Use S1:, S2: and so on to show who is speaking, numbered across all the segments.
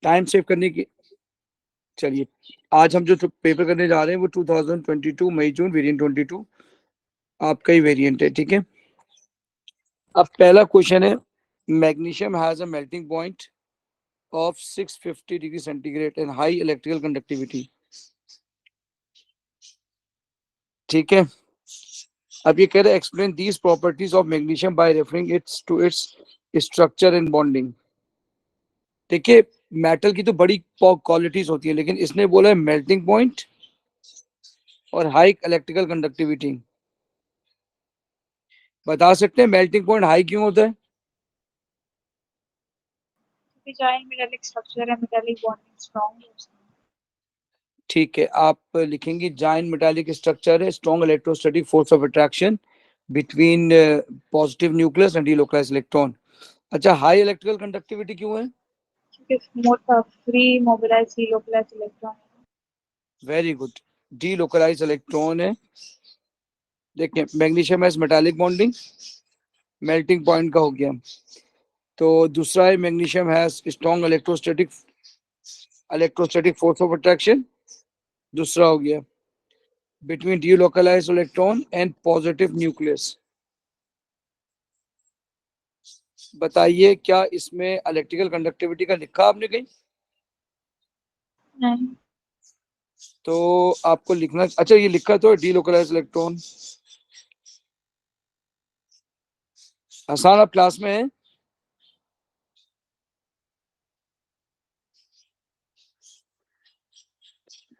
S1: Time save करने की, चलिए आज हम जो पेपर करने जा रहे हैं वो 2022 मई जून वेरिएंट 22 आपका ही वेरिएंट है, ठीक है। अब पहला क्वेश्चन है, magnesium has a melting point of 650 degree centigrade and high electrical conductivity, ठीक है। अब ये कह रहे हैं explain these properties of magnesium by referring its to its structure and bonding. देखिए मेटल की तो बड़ी क्वालिटीज होती है, लेकिन इसने बोला है मेल्टिंग पॉइंट और हाई इलेक्ट्रिकल कंडक्टिविटी। बता सकते हैं मेल्टिंग पॉइंट हाई क्यों होता है?
S2: जॉइंट मेटालिक स्ट्रक्चर है, मेटालिक बॉन्डिंग स्ट्रांग है।
S1: ठीक है, आप लिखेंगे जाइंट मेटालिक स्ट्रक्चर है, strong electrostatic force of attraction between positive nucleus and delocalised electron. अच्छा, हाई इलेक्ट्रिकल कंडक्टिविटी क्यों है?
S2: क्योंकि free mobilise delocalised electron.
S1: Very good, delocalised electron है। देखिए magnesium has metallic bonding, melting point का हो गया। तो दूसरा है magnesium has strong electrostatic force of attraction, दूसरा हो गया between delocalised electron and positive nucleus. बताइए क्या इसमें इलेक्ट्रिकल कंडक्टिविटी का लिखा आपने कहीं?
S2: नहीं।
S1: तो आपको लिखना, अच्छा ये लिखा तो है डीलोकलाइज्ड इलेक्ट्रॉन। आसान, आप क्लास में है?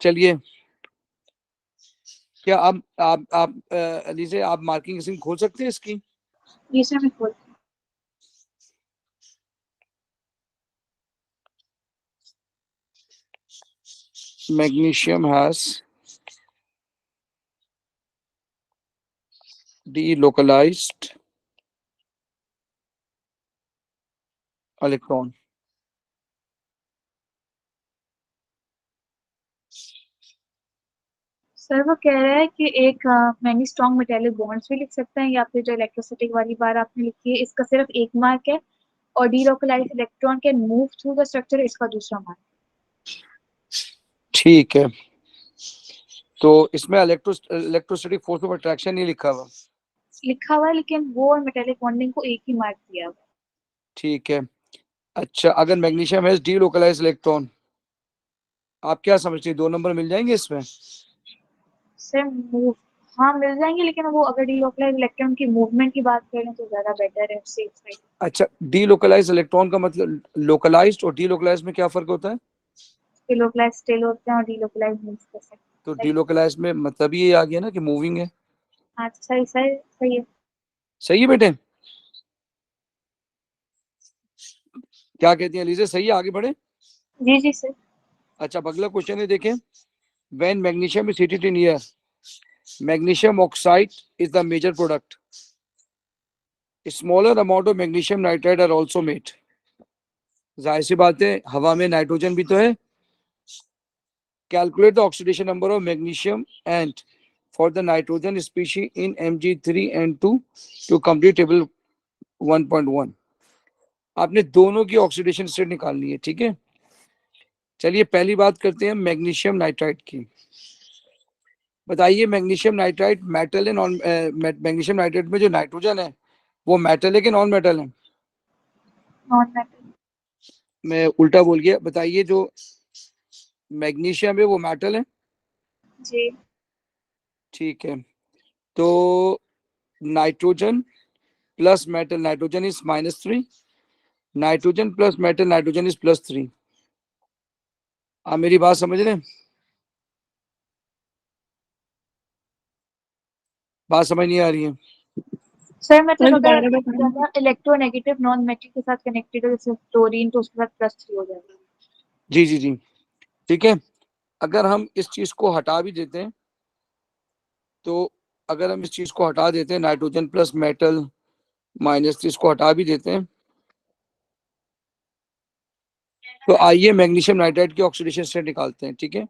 S1: चलिए, क्या आप अली से आप मार्किंग स्कीम खोल सकते हैं इसकी?
S2: ये से मैं खोल
S1: magnesium has delocalised electron.
S2: Sir वो कह रहा है कि एक मैनी स्ट्रॉन्ग मेटालिक बॉन्ड्स भी लिख सकते हैं, या फिर जो इलेक्ट्रोस्टैटिक वाली बार आपने लिखी है इसका सिर्फ एक मार्क है, और delocalised electron can move through the structure इसका दूसरा मार्क।
S1: ठीक है, तो इसमें इलेक्ट्रोस्टैटिक फोर्स ऑफ अट्रैक्शन नहीं लिखा हुआ।
S2: लिखा हुआ है, लेकिन वो और मेटालिक बॉन्डिंग को एक ही मार्क दिया हुआ है।
S1: ठीक है, अच्छा अगर मैग्नीशियम हैज डीलोकलाइज्ड इलेक्ट्रॉन, आप क्या समझते हैं 2 नंबर मिल जाएंगे इसमें?
S2: सर मूव, हाँ मिल जाएंगे, लेकिन वो अगर डीलोकलाइज्ड इलेक्ट्रॉन की मूवमेंट की बात करें तो ज्यादा बेटर है, सेफ साइड।
S1: अच्छा, डीलोकलाइज्ड इलेक्ट्रॉन का मतलब लोकलाइज्ड और डीलोकलाइज्ड में क्या फर्क होता है?
S2: लोकलाइज स्टिल होते हैं और डीलोकलाइज मूव कर सकते
S1: तो
S2: हैं।
S1: डीलोकलाइज्ड में मतलब ये आ गया ना कि मूविंग है।
S2: हाँ सही सही सही है।
S1: सही है बेटे, क्या कहती हैं लीजिए, सही है, आगे बढ़े।
S2: जी जी सर।
S1: अच्छा अगला क्वेश्चन है, देखें when magnesium is heated in air, magnesium oxide is the major product, smaller amount of magnesium nitride are also made. जाहिर सी बात है हवा में नाइट्रोजन भी तो है। Calculate the oxidation number of magnesium and for the nitrogen species in Mg3N2 to complete table 1.1। आपने दोनों की ऑक्सीडेशन स्टेट निकालनी है, ठीक है। चलिए पहली बात करते हैं मैग्नीशियम नाइट्राइड की। बताइए मैग्नीशियम नाइट्राइड मेटल है नॉन, मैग्नीशियम नाइट्राइड में जो नाइट्रोजन है वो मेटल है कि नॉन मेटल है?
S2: Non metal.
S1: मैं उल्टा बोल गया, बताइए जो मैग्नीशियम है वो मेटल है?
S2: जी।
S1: ठीक है, तो nitrogen plus metal, nitrogen is -3, nitrogen plus metal, nitrogen is +3। आप मेरी बात समझ रहे हैं? बात समझ नहीं आ रही है?
S2: सर मतलब अगर ज्यादा इलेक्ट्रोनेगेटिव नॉन मेटल के साथ कनेक्टेड है जैसे फ्लोरीन, तो उसके बाद +3 हो जाएगा।
S1: जी जी जी, ठीक है। अगर हम इस चीज को हटा भी देते हैं, तो अगर हम इस चीज को हटा देते हैं, नाइट्रोजन प्लस मेटल -3 को हटा भी देते हैं, तो आइए मैग्नीशियम नाइट्राइड की ऑक्सीडेशन स्टेट निकालते हैं, ठीक है।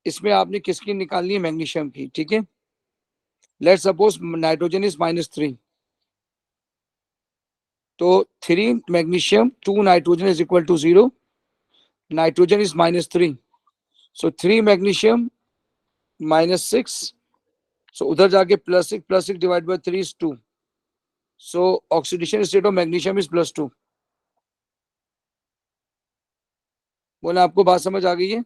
S1: इसमें आपने किसकी निकालनी है? मैग्नीशियम की, ठीक है। लेट्स सपोज नाइट्रोजन इज -3, तो 3 magnesium 2 nitrogen is equal to 0, nitrogen is -3, so 3 magnesium -6, so उधर जाके +6 divide by 3 is 2, so oxidation state of magnesium is +2। बोला आपको बात समझ आ गई है?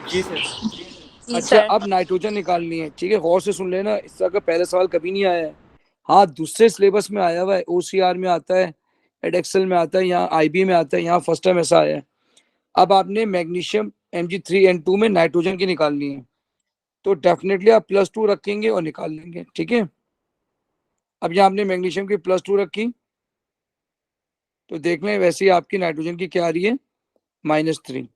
S3: जी सर।
S4: जी
S1: अच्छा,
S4: सर।
S1: अब नाइट्रोजन निकालनी है, ठीक है, गौर से सुन लेना, इस तरह का पहला सवाल कभी नहीं आया है। हाँ, दूसरे सिलेबस में आया हुआ है, ओसीआर में आता है, एडेक्सल में आता है, यहाँ आईबी में आता है, यहाँ फर्स्ट टाइम ऐसा आया है। अब आपने मैग्नीशियम Mg3n2 में नाइट्रोजन की निकालनी है, तो डेफिनेटली आप +2 रखेंगे और निकाल लेंगे, ठीक है। अब यहाँ आपने मैग्नीशियम की +2 रखी, तो देख लें वैसे ही आपकी नाइट्रोजन की क्या आ रही है, -3।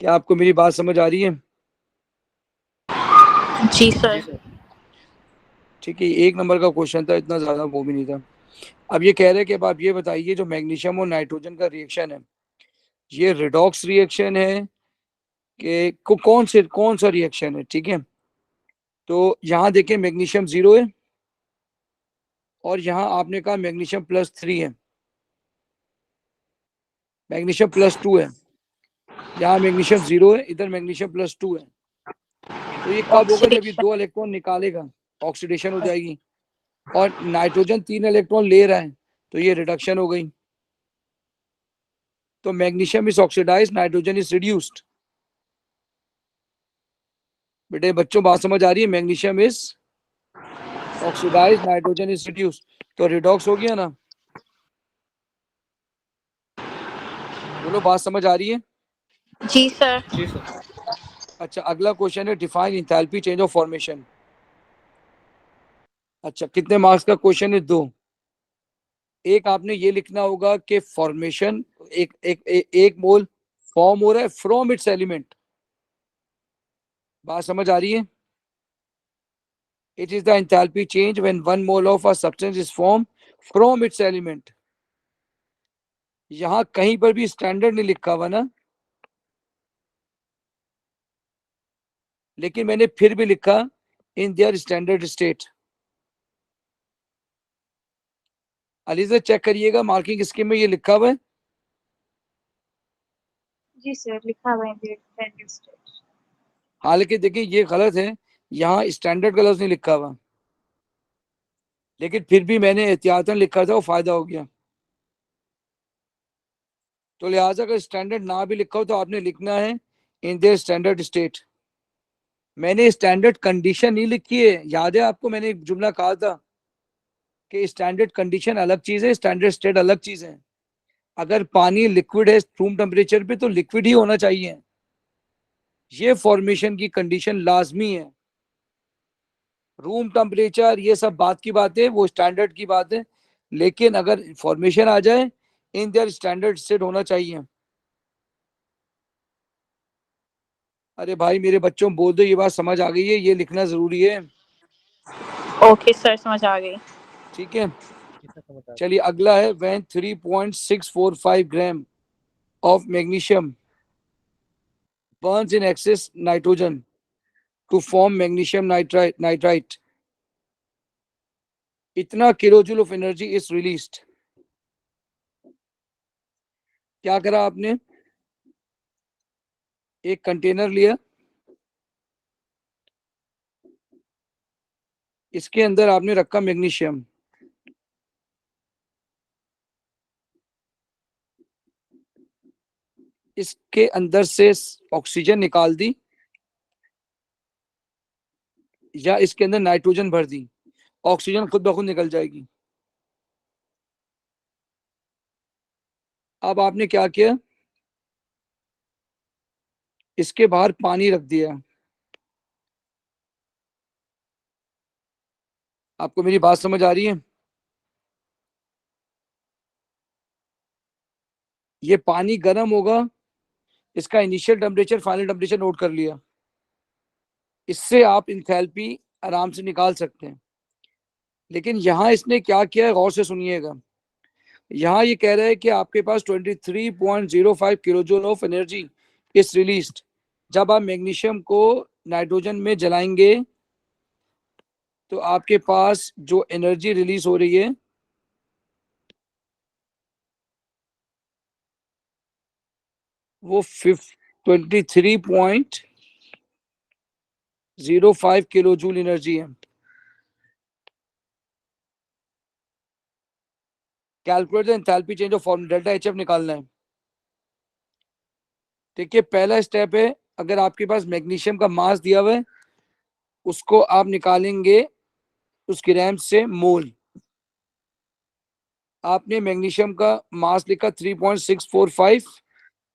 S1: क्या आपको मेरी बात समझ आ रही है?
S4: जी सर।
S1: ठीक है, 1 नंबर का क्वेश्चन था, इतना ज्यादा वो भी नहीं था। अब ये कह रहे हैं कि अब आप ये बताइए, जो मैग्नीशियम और नाइट्रोजन का रिएक्शन है, ये रिडॉक्स रिएक्शन है कि कौन सा रिएक्शन है, ठीक है। तो यहाँ देखिए मैग्नीशियम 0 है, और यहाँ आपने कहा मैग्नीशियम +3 है, मैग्नीशियम +2 है, यहाँ मैग्नीशियम 0 है, इधर मैग्नीशियम +2 है। तो ये कब होगा, जब ये 2 इलेक्ट्रॉन निकालेगा, ऑक्सीडेशन हो जाएगी, और नाइट्रोजन 3 इलेक्ट्रॉन ले रहा है, तो ये रिडक्शन हो गई। तो magnesium is oxidise, nitrogen is reduced. बेटे बच्चों बात समझ आ रही है? Magnesium is oxidise, nitrogen is reduced, तो रिडॉक्स हो गया ना। बोलो बात समझ आ रही है?
S4: जी सर।
S3: जी सर।
S1: अच्छा, अगला क्वेश्चन है define enthalpy change of formation. अच्छा, कितने मार्क्स का क्वेश्चन है? 2। एक आपने ये लिखना होगा कि फॉर्मेशन एक मोल फॉर्म हो रहा है फ्रॉम इट्स एलिमेंट। बात समझ आ रही है? It is the enthalpy change when 1 mole of a substance is form from its element. यहां कहीं पर भी स्टैंडर्ड नहीं लिखा हुआ ना, लेकिन मैंने फिर भी लिखा in their standard state. Ali से चेक करिएगा, मार्किंग स्कीम में ये लिखा हुआ है।
S2: जी सर, लिखा हुआ है standard state।
S1: हालांकि देखिए ये गलत है, यहाँ स्टैंडर्ड का लफ्ज नहीं लिखा हुआ, लेकिन फिर भी मैंने एहतियातन लिखा था, वो फायदा हो गया। तो लिहाजा अगर स्टैंडर्ड ना भी लिखा हो तो आपने लिखना है इन देयर स्टैंडर्ड स्टेट। मैंने स्टैंडर्ड कंडीशन नहीं लिखी है, याद है आपको मैंने एक जुमला कहा था कि स्टैंडर्ड कंडीशन अलग चीज है, स्टैंडर्ड स्टेट अलग चीज है। अगर पानी लिक्विड है रूम टेम्परेचर पे तो लिक्विड ही होना चाहिए, ये फॉर्मेशन की कंडीशन लाजमी है। रूम टेम्परेचर ये सब बात की बात है, वो स्टैंडर्ड की बात है, लेकिन अगर फॉर्मेशन आ जाए इन देयर स्टैंडर्ड स्टेट होना चाहिए। अरे भाई मेरे बच्चों बोल दो ये बात समझ आ गई है, ये लिखना जरूरी है।
S4: ओके सर, समझ आ गई।
S1: ठीक है, चलिए अगला है when 3.645 gram of magnesium burns in excess nitrogen to form magnesium nitrite, इतना kilojoule of energy is released. क्या करा आपने? एक कंटेनर लिया, इसके अंदर आपने रखा मैग्नीशियम, इसके अंदर से ऑक्सीजन निकाल दी, या इसके अंदर नाइट्रोजन भर दी, ऑक्सीजन खुद ब खुद निकल जाएगी। अब आपने क्या किया, इसके बाहर पानी रख दिया। आपको मेरी बात समझ आ रही है? ये पानी गर्म होगा, इसका initial temperature final temperature note कर लिया, इससे आप इंथैल्पी आराम से निकाल सकते हैं। लेकिन यहां इसने क्या किया है, गौर से सुनिएगा। यहाँ ये कह रहा है कि आपके पास 23.05 kilojoule of energy is released जब आप मैग्नीशियम को नाइट्रोजन में जलाएंगे, तो आपके पास जो एनर्जी रिलीज हो रही है वो 23.05 किलो जूल एनर्जी है। Calculate the enthalpy change of form, delta H F निकालना है। ठीक है, पहला स्टेप है, अगर आपके पास मैग्नीशियम का मास दिया हुआ है उसको आप निकालेंगे उस ग्राम से मोल। आपने मैग्नीशियम का मास लिखा 3.645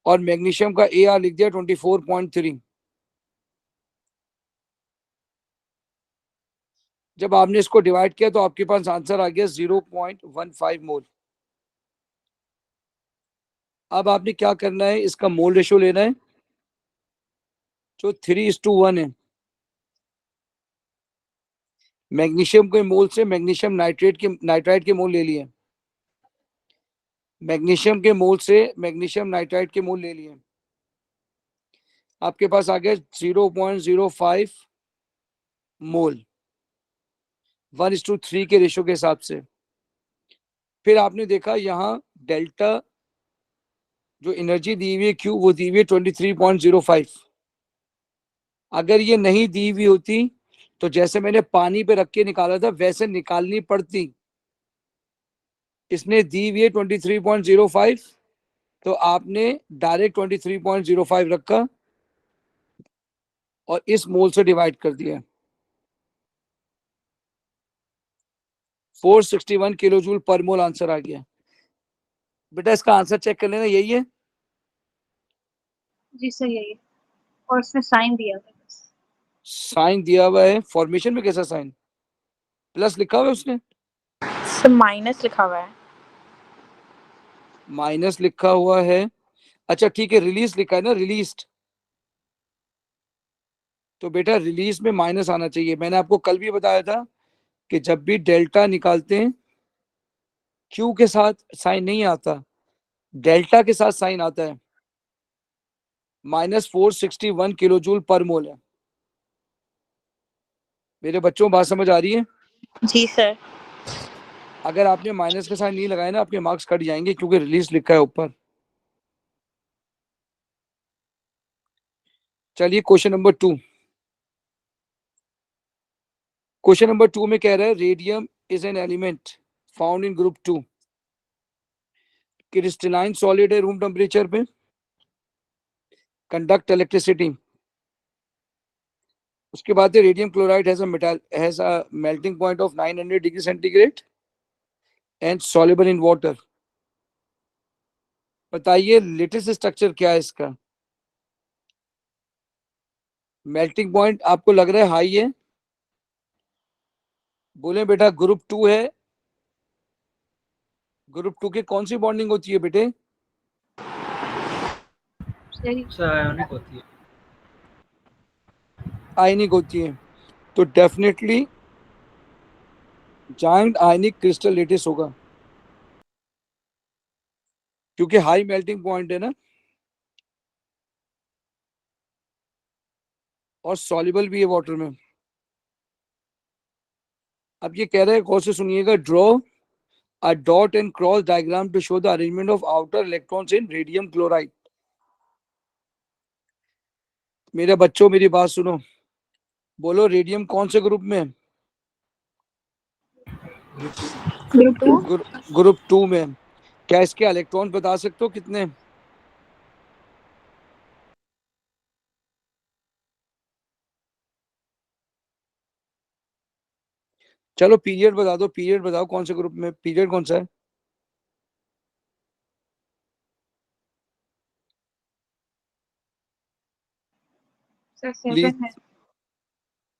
S1: और मैग्नीशियम का ए आर लिख दिया 24.3। जब आपने इसको डिवाइड किया तो आपके पास आंसर आ गया 0.15 मोल। अब आपने क्या करना है, इसका मोल रेशियो लेना है जो 3:1 है। मैग्नीशियम के मोल से मैग्नीशियम नाइट्राइड के मोल ले लिए, मैग्नीशियम के मोल से मैग्नीशियम नाइट्राइड के मोल ले लिए। आपके पास आ गया 0.05 मोल 1:3 के रेशियो के हिसाब से। फिर आपने देखा यहाँ डेल्टा जो एनर्जी दी हुई है क्यू वो दी हुई है 23.05। अगर ये नहीं दी हुई होती तो जैसे मैंने पानी पे रख के निकाला था वैसे निकालनी पड़ती। इसने दी हुई है 23.05 तो आपने डायरेक्ट 23.05 रखा और इस मोल से डिवाइड कर दिया। 461 किलो जूल पर मोल आंसर आ गया। बेटा इसका आंसर चेक कर लेना, यही है।
S2: जी सर यही है, और उसने साइन दिया हुआ है बस।
S1: साइन दिया हुआ है, फॉर्मेशन में कैसा साइन, प्लस लिखा हुआ है उसने,
S4: सर माइनस लिखा हुआ है।
S1: माइनस लिखा हुआ है। अच्छा ठीक है, रिलीज लिखा है ना, रिलीज्ड, तो बेटा रिलीज में माइनस आना चाहिए। मैंने आपको कल भी बताया था कि जब भी डेल्टा निकालते हैं क्यू के साथ साइन नहीं आता, डेल्टा के साथ साइन आता है। -461 किलो जूल पर मोल है। मेरे बच्चों बात समझ आ रही है?
S4: जी सर।
S1: अगर आपने माइनस का साइन नहीं लगाया ना आपके मार्क्स कट जाएंगे क्योंकि रिलीज लिखा है ऊपर। चलिए क्वेश्चन नंबर 2। क्वेश्चन नंबर 2 में कह रहा है radium is an element found in group 2, crystalline solid है रूम टेम्परेचर पे, कंडक्ट इलेक्ट्रिसिटी। उसके बाद radium chloride has a melting point of 900 degree centigrade and soluble in water. बताइए लेटेस्ट स्ट्रक्चर क्या है इसका। मेल्टिंग पॉइंट आपको लग रहा है हाई है, बोले बेटा ग्रुप 2 है। ग्रुप 2 की कौन सी बॉन्डिंग होती है बेटे?
S2: सही
S3: सर आयोनिक होती है।
S1: आयनिक होती है, तो डेफिनेटली जाइंट आयनिक क्रिस्टल लेटिस होगा क्योंकि हाई मेल्टिंग पॉइंट है ना, और सॉल्युबल भी है वाटर में। अब ये कह रहे हैं गौर से सुनिएगा, draw a dot and cross diagram to show the arrangement of outer electrons in radium chloride. मेरे बच्चों मेरी बात सुनो, बोलो रेडियम कौन से ग्रुप में है?
S4: ग्रुप 2।
S1: ग्रुप 2 में है। क्या इसके इलेक्ट्रॉन बता सकते हो कितने? चलो पीरियड बता दो, पीरियड बताओ कौन से ग्रुप में, पीरियड कौन सा है?
S2: Sir
S1: please.
S2: 7 है,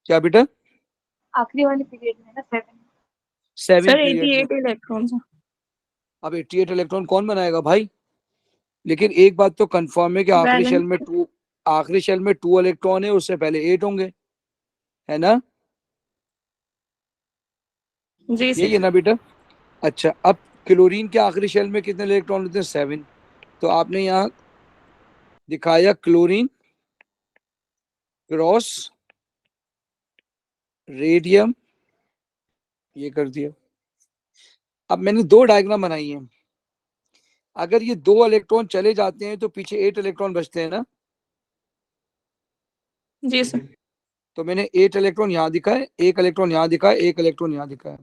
S1: क्या बेटा?
S2: आखिरी वाले पीरियड में ना 7।
S1: 7
S4: सर
S1: पीरियड में।
S4: 88 इलेक्ट्रॉन्स।
S1: अब 88 इलेक्ट्रॉन कौन बनाएगा भाई? लेकिन एक बात तो कंफर्म है कि
S4: बैलेंस।
S1: आखिरी शेल में 2 इलेक्ट्रॉन है, उससे पहले 8 होंगे, है ना?
S4: जी
S1: यही
S4: सर।
S1: है ना बेटा? अच्छा, अब क्लोरीन के आखिरी शेल में कितने इलेक्ट्रॉन होते हैं? 7। तो आपने यहाँ दिखाया क्लोरीन क्रॉस रेडियम ये कर दिया। अब मैंने दो डायग्राम बनाई है। अगर ये दो इलेक्ट्रॉन चले जाते हैं तो पीछे 8 इलेक्ट्रॉन बचते हैं ना।
S4: जी सर।
S1: तो मैंने 8 इलेक्ट्रॉन यहाँ दिखाए, एक इलेक्ट्रॉन यहाँ दिखाए, एक इलेक्ट्रॉन यहाँ दिखाया।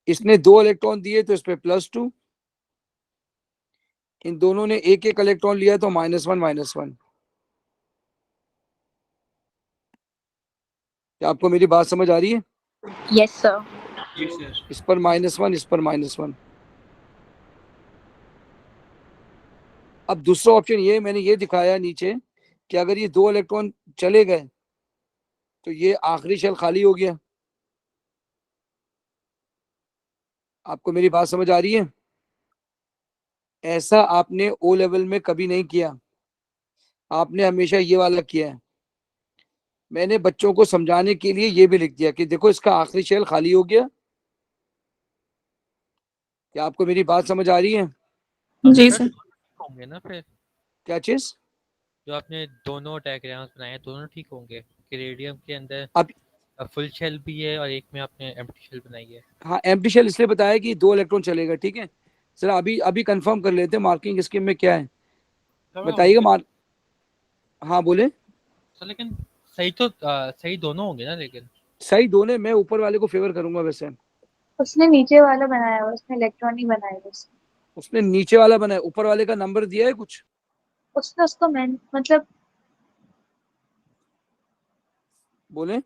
S1: इसने 2 इलेक्ट्रॉन दिए तो इस पे +2। इन दोनों ने एक एक इलेक्ट्रॉन लिया तो -1 -1। क्या आपको मेरी बात समझ आ रही है?
S4: Yes sir.
S3: जी सर।
S1: इस पर -1, इस पर -1। अब दूसरा ऑप्शन ये मैंने ये दिखाया नीचे कि अगर ये 2 इलेक्ट्रॉन चले गए तो ये आखिरी शेल खाली हो गया। आपको मेरी बात समझ आ रही है? ऐसा आपने ओ लेवल में कभी नहीं किया, आपने हमेशा ये वाला किया है। मैंने बच्चों को समझाने के लिए ये भी लिख दिया कि देखो इसका आखिरी शेल खाली हो गया। क्या आपको मेरी बात समझ आ रही है?
S4: जी सर।
S3: होंगे ना फिर
S1: क्या चीज?
S3: जो आपने दोनों डायग्राम्स बनाए हैं, दोनों ठीक होंगे कि रेडियम के अंदर
S1: अब
S3: फुल शेल भी है और एक में आपने एम्प्टी शेल बनाई है।
S1: हाँ, एम्प्टी शेल इसलिए बताया कि 2 इलेक्ट्रॉन चलेगा। ठीक है सर, अभी अभी कंफर्म कर लेते हैं मार्किंग स्कीम में क्या है। बताइएगा मार्क। हाँ बोले।
S3: सर लेकिन सही तो सही दोनों होंगे ना लेकिन।
S1: सही दोनों, मैं ऊपर वाले को फेवर करूंगा वैसे।
S2: उसने नीचे वाला बनाया हुआ, उसने इलेक्ट्रॉन ही बनाया हुआ उसने।
S1: उसने नीचे वाला बनाया, ऊपर वाले का नंबर दिया है कुछ?
S2: उसने उसको मतलब
S1: बोले।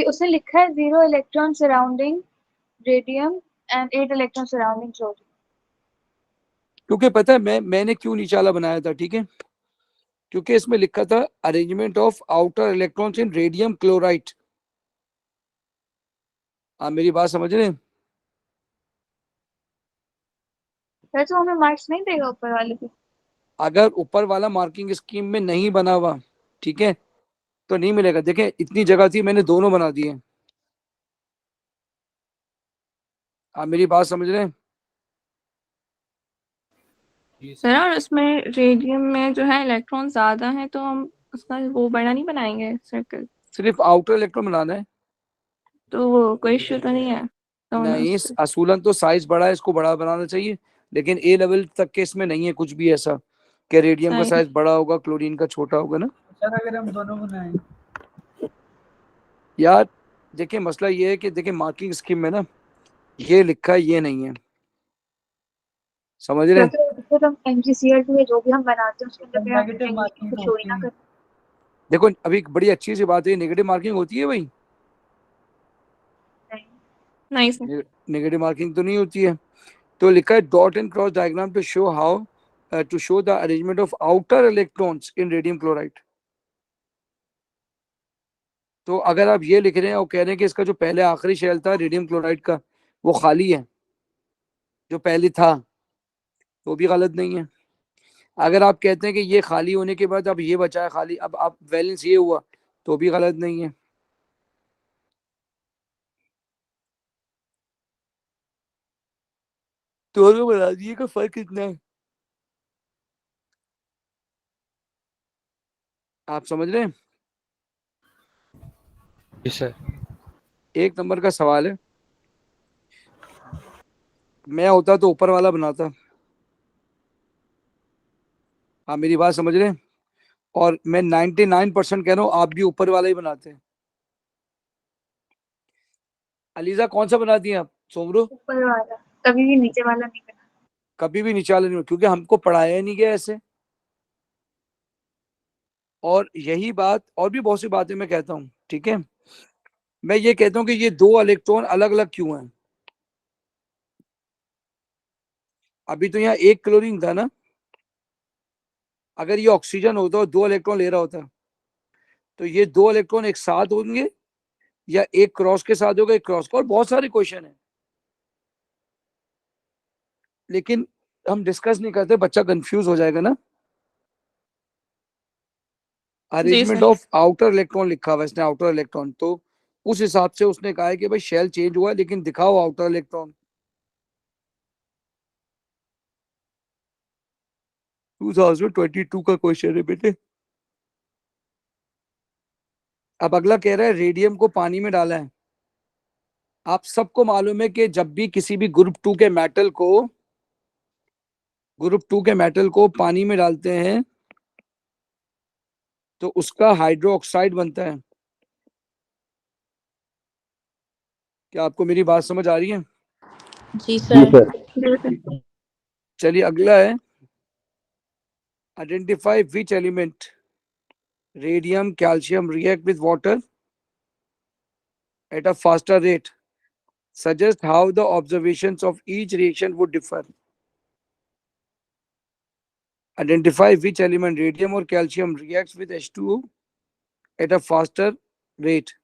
S2: उसने लिखा है 0 electron surrounding radium and 8 electron surrounding sodium.
S1: क्योंकि पता है मैंने क्यों नीचे वाला बनाया था, ठीक है, क्योंकि इसमें लिखा था arrangement of outer electrons in radium chloride. आप मेरी बात समझ रहे हैं?
S2: फिर तो हमें मार्क्स नहीं देगा ऊपर वाले पे।
S1: अगर ऊपर वाला मार्किंग स्कीम में नहीं बना हुआ, ठीक है, तो नहीं मिलेगा। देखें इतनी जगह थी, मैंने दोनों बना दिए। आप मेरी बात समझ रहे हैं?
S3: जी
S4: सर
S3: सर।
S4: और उसमें रेडियम में जो है इलेक्ट्रॉन ज्यादा है तो हम उसका वो बड़ा नहीं बनाएंगे सर्कल,
S1: सिर्फ आउटर इलेक्ट्रॉन बनाना है।
S4: तो वो कोई इश्यू तो नहीं है दोनों
S1: नहीं,
S4: से।
S1: असूलन तो साइज बड़ा है, इसको बड़ा बनाना चाहिए। लेकिन ए लेवल तक के इसमें नहीं है कुछ भी ऐसा कि रेडियम का
S4: सही।
S1: साइज बड़ा होगा, क्लोरीन का छोटा होगा ना।
S5: सर अगर हम दोनों बनाएं।
S1: यार देखिए, मसला ये है कि देखिए मार्किंग स्कीम में ना ये लिखा है, ये नहीं है। समझ रहे
S2: या
S1: हैं?
S2: फिर हम MgCl2 या जो भी हम बनाते हैं उसके अंदर फिर हम
S5: नेगेटिव
S2: मैग्नीशियम
S5: मार्किंग
S2: को चोरी
S5: होती
S2: ना
S5: है।
S2: करें।
S1: देखो अभी एक बड़ी अच्छी सी बात है, नेगेटिव मार्किंग होती है भाई।
S2: नहीं।
S4: नहीं सर।
S1: नेगेटिव मार्किंग तो नहीं होती है। तो लिखा है dot and cross diagram to show how to show the arrangement of outer electrons in radium chloride. तो अगर आप ये लिख रहे हैं और कह रहे हैं कि इसका जो पहले आखिरी शेल था रेडियम क्लोराइड का वो खाली है, जो पहले था, तो भी गलत नहीं है। अगर आप कहते हैं कि ये खाली होने के बाद अब ये बचा है खाली, अब आप बैलेंस ये हुआ, तो भी गलत नहीं है। दोनों बता दिए का फर्क कितना है। आप समझ रहे हैं?
S3: जी सर।
S1: एक नंबर का सवाल है। मैं होता तो ऊपर वाला बनाता। आप मेरी बात समझ रहे हैं? और मैं 99% कह रहा हूँ आप भी ऊपर वाला ही बनाते हैं। अलीजा कौन सा बनाती हैं आप? सोमरू?
S2: ऊपर वाला, कभी भी नीचे वाला नहीं बना।
S1: कभी भी नीचे वाला नहीं, क्योंकि हमको पढ़ाया ही नहीं गया ऐसे। और यही बात और भी बहुत सी बातें मैं कहता हूँ, ठीक है। मैं ये कहता हूँ कि ये दो इलेक्ट्रॉन अलग अलग क्यों हैं। अभी तो यहाँ एक क्लोरीन था ना, अगर ये ऑक्सीजन होता और 2 इलेक्ट्रॉन ले रहा होता तो ये 2 इलेक्ट्रॉन एक साथ होंगे या एक क्रॉस के साथ होगा, एक क्रॉस का, और बहुत सारे क्वेश्चन है। लेकिन हम डिस्कस नहीं करते, बच्चा कंफ्यूज हो जाएगा ना।
S4: जी
S1: arrangement
S4: sir.
S1: Of outer electron लिखा हुआ है इसने, आउटर इलेक्ट्रॉन, तो उस हिसाब से उसने कहा है कि भाई शेल चेंज हुआ है लेकिन दिखाओ आउटर इलेक्ट्रॉन। 2022 का क्वेश्चन है बेटे। अब अगला कह रहा है रेडियम को पानी में डाला है, आप सबको मालूम है कि जब भी किसी भी ग्रुप टू के मेटल को पानी में डालते हैं तो उसका हाइड्रो ऑक्साइड बनता है। क्या आपको मेरी बात समझ आ रही है?
S5: जी सर।
S1: चलिए अगला है, identify which element radium calcium react with water at a faster rate. Suggest how the observations of each reaction would differ. Identify which element, radium or calcium, reacts with H2O at a faster rate.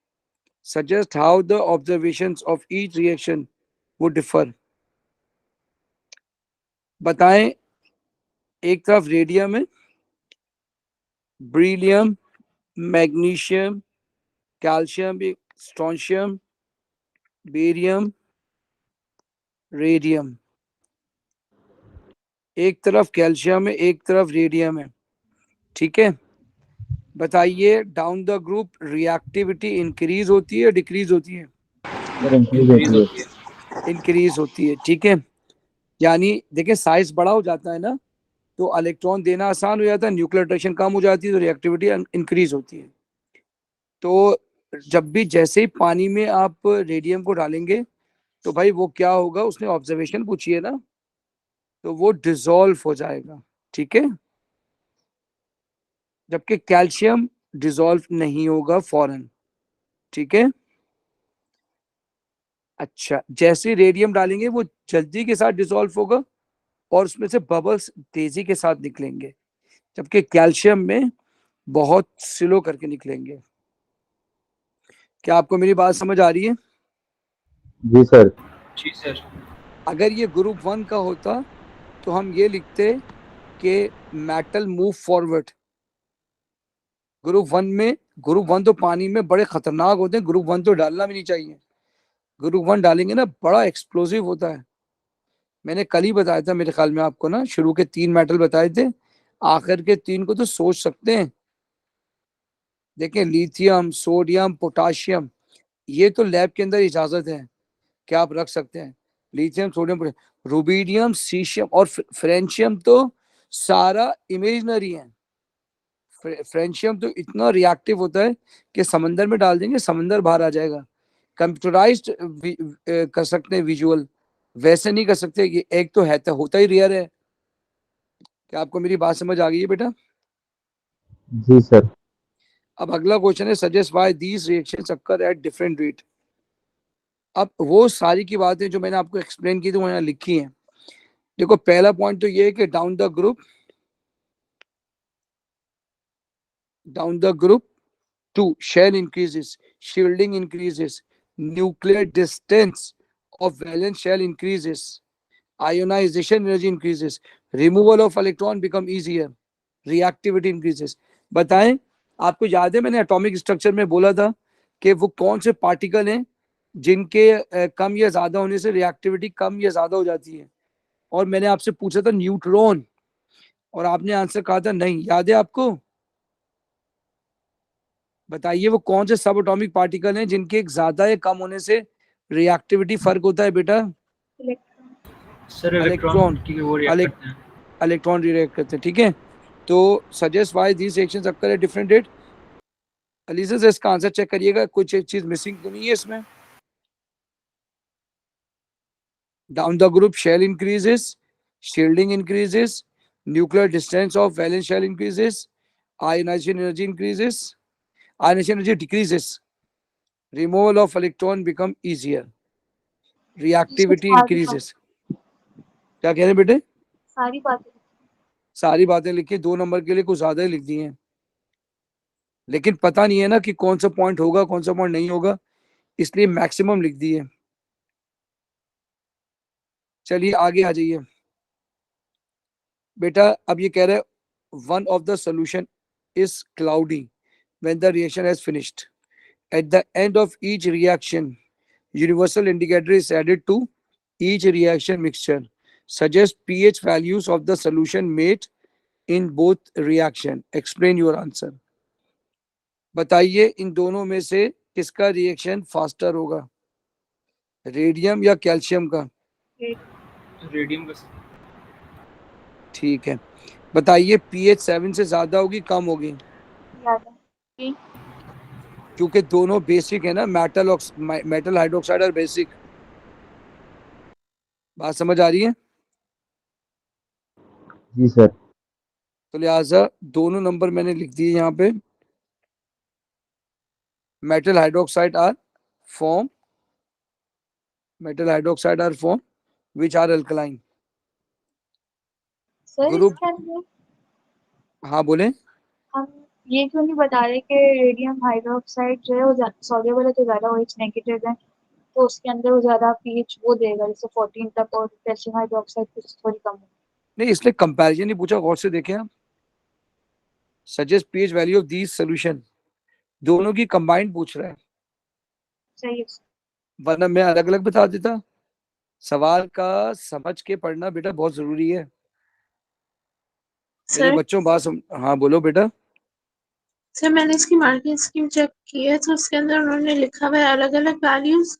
S1: Suggest how the observations of each reaction would differ. बताएं, एक तरफ radium है, beryllium, magnesium, calcium, strontium, barium, radium. एक तरफ calcium है, एक तरफ radium है, ठीक है। बताइए down the group reactivity increase होती है डिक्रीज होती है? इंक्रीज होती है, ठीक है। यानी देखिए साइज बड़ा हो जाता है ना तो इलेक्ट्रॉन देना आसान हो जाता है, न्यूक्लियर अट्रैक्शन कम हो जाती है तो रिएक्टिविटी इंक्रीज होती है। तो जब भी जैसे ही पानी में आप रेडियम को डालेंगे तो भाई वो क्या होगा, उसने ऑब्जर्वेशन पूछी है ना, तो वो डिसॉल्व हो जाएगा, ठीक है। जबकि कैल्शियम डिसॉल्व नहीं होगा फौरन, ठीक है। अच्छा, जैसे ही रेडियम डालेंगे वो जल्दी के साथ डिसॉल्व होगा और उसमें से बबल्स तेजी के साथ निकलेंगे, जबकि कैल्शियम में बहुत स्लो करके निकलेंगे। क्या आपको मेरी बात समझ आ रही है?
S6: जी सर।
S3: जी सर।
S1: अगर ये ग्रुप 1 का होता तो हम ये लिखते कि मेटल मूव फॉरवर्ड। ग्रुप 1 तो पानी में बड़े खतरनाक होते हैं, ग्रुप 1 तो डालना भी नहीं चाहिए। ग्रुप 1 डालेंगे ना बड़ा एक्सप्लोसिव होता है। मैंने कल ही बताया था मेरे ख्याल में आपको ना, शुरू के 3 मेटल बताए थे, आखिर के 3 को तो सोच सकते हैं। देखें, लिथियम, सोडियम, पोटाशियम, ये तो लैब के अंदर इजाजत है कि आप रख सकते हैं। लिथियम, सोडियम, रुबीडियम, सीशियम और फ्रेंशियम तो सारा इमेजिनरी है। फ्रेंशियम तो इतना रिएक्टिव होता है कि समंदर में डाल देंगे समंदर बाहर आ जाएगा। कंप्यूटराइज्ड कर सकते हैं विजुअल, वैसे नहीं कर सकते। ये एक तो है तो होता ही रेयर है। क्या आपको मेरी बात समझ आ गई है बेटा?
S6: जी सर।
S1: अब अगला क्वेश्चन है, suggest why these reactions occur at different rate. अब वो सारी की बातें जो मैंने आपको एक्सप्लेन की थी वो यहाँ लिखी हैं। देखो पहला पॉइंट तो ये है कि down the group 2 shell increases, shielding increases, nuclear distance of valence shell increases, ionization energy increases, removal of electron become easier, reactivity increases। बताएं, आपको याद है मैंने एटॉमिक स्ट्रक्चर में बोला था कि वो कौन से पार्टिकल हैं जिनके कम या ज्यादा होने से रिएक्टिविटी कम या ज्यादा हो जाती है, और मैंने आपसे पूछा था न्यूट्रॉन और आपने आंसर कहा था नहीं। याद है आपको? बताइए वो कौन से सब एटॉमिक पार्टिकल हैं जिनके ज्यादा या कम होने से रिएक्टिविटी फर्क होता है बेटा?
S3: सर
S1: इलेक्ट्रॉन,
S3: क्योंकि वो रिएक्ट करते हैं।
S1: इलेक्ट्रॉन रिएक्ट करते हैं, ठीक है। तो suggest why these reactions occur at different rate. Aliza से इसका आंसर चेक करिएगा, कुछ एक चीज मिसिंग तो नहीं है इसमें। Down the group shell increases, shielding increases, nuclear distance of valence shell increases, ionisation energy increases, ionisation energy decreases, removal of electron become easier, reactivity increases. क्या कह रहे हैं बेटे?
S2: सारी बातें
S1: सारी बातें लिखी, 2 नंबर के लिए कुछ ज्यादा ही लिख दी हैं, लेकिन पता नहीं है ना कि कौन सा पॉइंट होगा कौन सा पॉइंट नहीं होगा, इसलिए मैक्सिमम लिख दिए। चलिए आगे आ जाइए बेटा। अब ये कह रहे हैं one of the solution is cloudy when the reaction has finished. At the end of each reaction universal indicator is added to each reaction mixture. Suggest pH values of the solution made in both reaction. Explain your answer. बताइए इन दोनों में से किसका reaction faster होगा? Radium या calcium का?
S7: Radium का।
S1: ठीक है, बताइए पीएच 7 से ज्यादा होगी कम होगी?
S2: ज्यादा।
S1: क्योंकि दोनों बेसिक है ना, मेटल हाइड्रोक्साइड और बेसिक। बात समझ आ रही है?
S6: जी सर।
S1: तो लिहाजा दोनों नंबर मैंने लिख दिए यहाँ पे। Metal hydroxide are form which are alkaline
S2: sir
S1: group.
S2: इसके अंदर
S1: हाँ बोले।
S2: हम ये क्यों नहीं बता रहे कि रेडियम हाइड्रोक्साइड जो है वो सॉल्युबल है तो ज्यादा OH नेगेटिव है, तो उसके अंदर वो ज्यादा पीएच वो देगा जैसे 14 तक, और कैल्शियम हाइड्रोक्साइड कुछ थोड़ी कम है।
S1: नहीं, इसलिए कंपैरिजन नहीं पूछा, गौर से देखें आप। Suggest pH value of these solution, दोनों की कंबाइंड पूछ रहा है,
S2: सही है।
S1: वरना मैं अलग अलग बता देता। सवाल का समझ के पढ़ना बेटा बहुत जरूरी है मेरे
S5: सर
S1: बच्चों। हाँ बोलो बेटा।
S5: सर मैंने इसकी मार्किंग स्कीम चेक की है तो उसके अंदर उन्होंने लिखा हुआ है अलग अलग वैल्यूज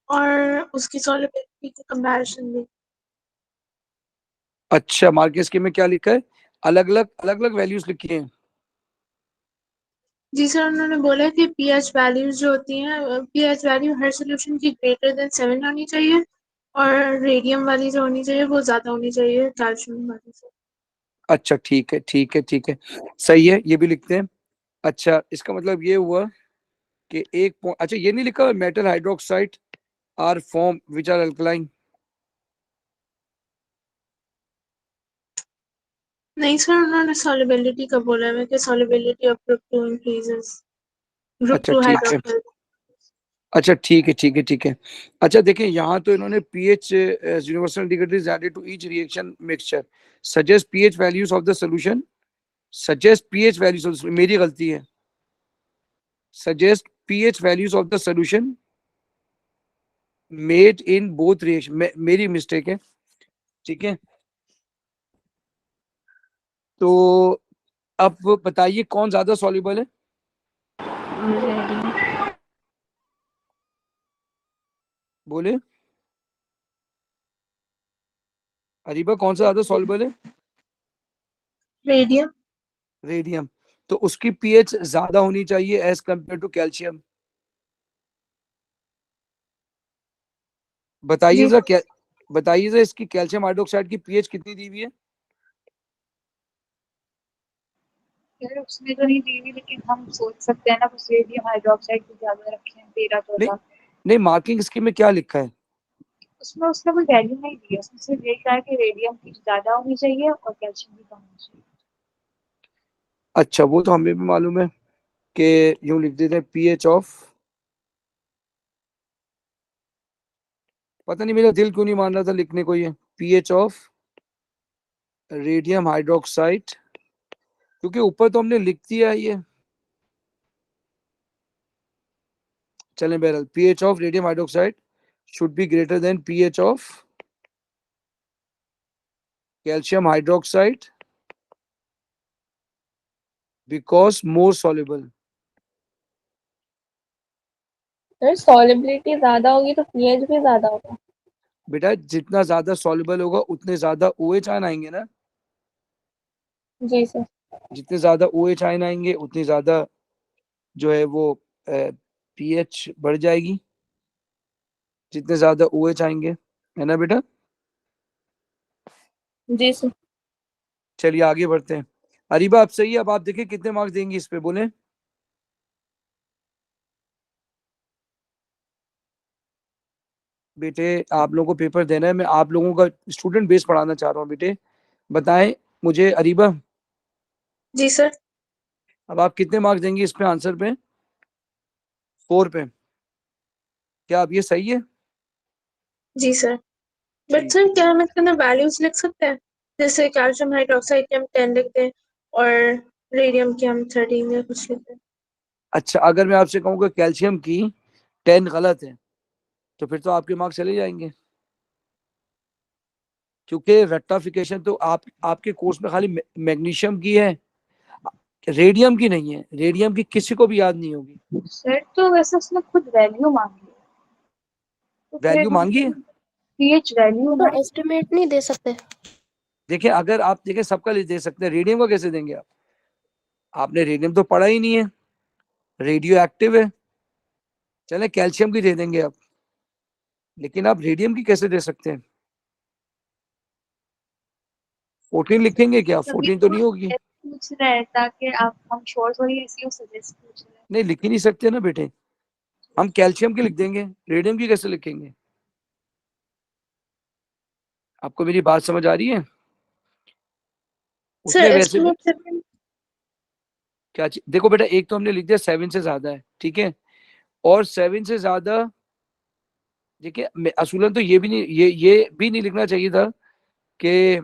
S5: और उसकी सॉल्युबिलिटी का कंपैरिजन भी।
S1: अच्छा, मार्केट स्कीम में क्या लिखा है? अलग अलग वैल्यूज लिखी हैं।
S5: जी सर, उन्होंने बोला कि पीएच वैल्यूज जो होती हैं, पीएच वैल्यू हर सोल्यूशन की ग्रेटर देन 7 होनी चाहिए और रेडियम वाली जो होनी चाहिए वो ज्यादा होनी चाहिए कैल्शियम वाली से।
S1: अच्छा ठीक है ठीक है ठीक है, सही है, ये भी लिखते हैं। अच्छा, इसका मतलब ये हुआ कि अच्छा ये नहीं लिखा metal hydroxide are form which are alkaline?
S5: नहीं सर, उन्होंने सॉल्युबिलिटी का बोला है कि solubility of group 2 increases, group
S1: अच्छा
S5: 2
S1: ठीक है।
S5: हाइड्रोक्साइड।
S1: अच्छा ठीक है ठीक है ठीक है। अच्छा देखिए, यहाँ तो इन्होंने pH universal indicator is added to each reaction mixture, suggest pH values of the solution, suggest pH values, मेरी गलती है, suggest pH values of the solution made in both reaction, मेरी मिस्टेक है। ठीक है, तो अब बताइए कौन ज्यादा सॉल्युबल है?
S4: रेडियम।
S1: बोले अरीबा, कौन सा ज्यादा सॉल्युबल है?
S5: रेडियम।
S1: रेडियम। तो उसकी पीएच ज्यादा होनी चाहिए एज कंपेयर टू कैल्शियम। बताइए
S5: जी
S1: जरा क्या, बताइए जरा इसकी कैल्शियम हाइड्रोक्साइड की पीएच कितनी दी हुई है?
S2: यार उसमें तो नहीं दी हुई, लेकिन हम सोच सकते हैं ना कुछ रेडियम हाइड्रोक्साइड की ज्यादा रखे हैं, 13
S1: नहीं
S2: 14।
S1: नहीं, मार्किंग स्कीम में क्या लिखा है?
S2: उसमें उसका कोई वैल्यू नहीं दी है, उसमें सिर्फ ये कहा है कि रेडियम की ज्यादा होनी चाहिए और कैल्शियम की कम होनी चाहिए।
S1: अच्छा, वो तो हमें भी मालूम है कि यूं लिख देते हैं पीएच ऑफ, पता नहीं मेरा दिल क्यों नहीं मान रहा था लिखने को, ये पीएच ऑफ रेडियम हाइड्रोक्साइड, क्योंकि ऊपर तो हमने लिख दिया है ये। चलें बहरहाल, pH of radium hydroxide should be greater than pH of calcium hydroxide because more soluble.
S4: Sir solubility ज्यादा होगी तो पीएच भी ज्यादा होगा।
S1: बेटा जितना ज्यादा सॉल्युबल होगा उतने ज्यादा OH आयन आएंगे ना,
S4: जी सर।
S1: जितने ज्यादा OH आयन आएंगे उतनी ज्यादा जो है वो पीएच बढ़ जाएगी, जितने ज्यादा OH आएंगे, है ना बेटा?
S4: जी सर।
S1: चलिए आगे बढ़ते हैं। अरीबा आप सही है, अब आप देखिए कितने मार्क्स देंगी इस पे, बोले। बेटे आप लोगों को पेपर देना है, मैं आप लोगों का स्टूडेंट बेस पढ़ाना चाह रहा हूँ बेटे। बताएं मुझे अरीबा,
S5: जी सर।
S1: अब आप कितने मार्क्स देंगी इस पे, आंसर पे 4 पे? क्या अब ये सही है?
S5: जी सर। बट
S1: ठीक
S5: सर
S1: है।
S5: क्या हम इसके अंदर वैल्यूज लिख सकते हैं, जैसे कैल्शियम हाइड्रोक्साइड के हम 10 लिखते हैं और रेडियम के हम 13 या कुछ लिखते हैं।
S1: अच्छा, अगर मैं आपसे कहूँ कि कैल्शियम की 10 गलत है तो फिर तो आपके मार्क्स चले जाएंगे, क्योंकि रट्टाफिकेशन तो आपके कोर्स में खाली मैग्नीशियम की है, रेडियम की नहीं है, रेडियम की किसी को भी याद नहीं होगी।
S2: सर तो वैसे उसने खुद वैल्यू मांगी है, तो फिर
S1: वैल्यू मांगी है।
S2: पीएच वैल्यू
S8: तो
S2: ना
S8: एस्टिमेट नहीं दे सकते?
S1: देखिए अगर आप देखें सबका दे सकते हैं, रेडियम का कैसे देंगे आप? आपने रेडियम तो पढ़ा ही नहीं है, रेडियो एक्टिव है। चले कैल्शियम की दे देंगे आप, लेकिन आप रेडियम की कैसे दे सकते हैं? 14 लिखेंगे क्या?
S2: तभी
S1: 14 तो नहीं होगी।
S2: पूछ रहे हैं ताकि आप हम श्योर थोड़ी इसलिए सजेस्ट पूछ रहे हैं।
S1: नहीं लिख ही नहीं सकते ना बेटे, हम कैल्शियम की लिख देंगे, रेडियम की कैसे लिखेंगे? आपको मेरी बात समझ आ रही है?
S5: सर
S1: उसने वैसे भी
S5: एस्टिमेट 7
S1: क्या देखो बेटा, एक तो हमने लिख दिया 7 से ज्यादा है, ठीक है, और 7 से ज्यादा देखिए असूलन तो ये भी नहीं, ये भी नहीं लिखना चाहिए था कि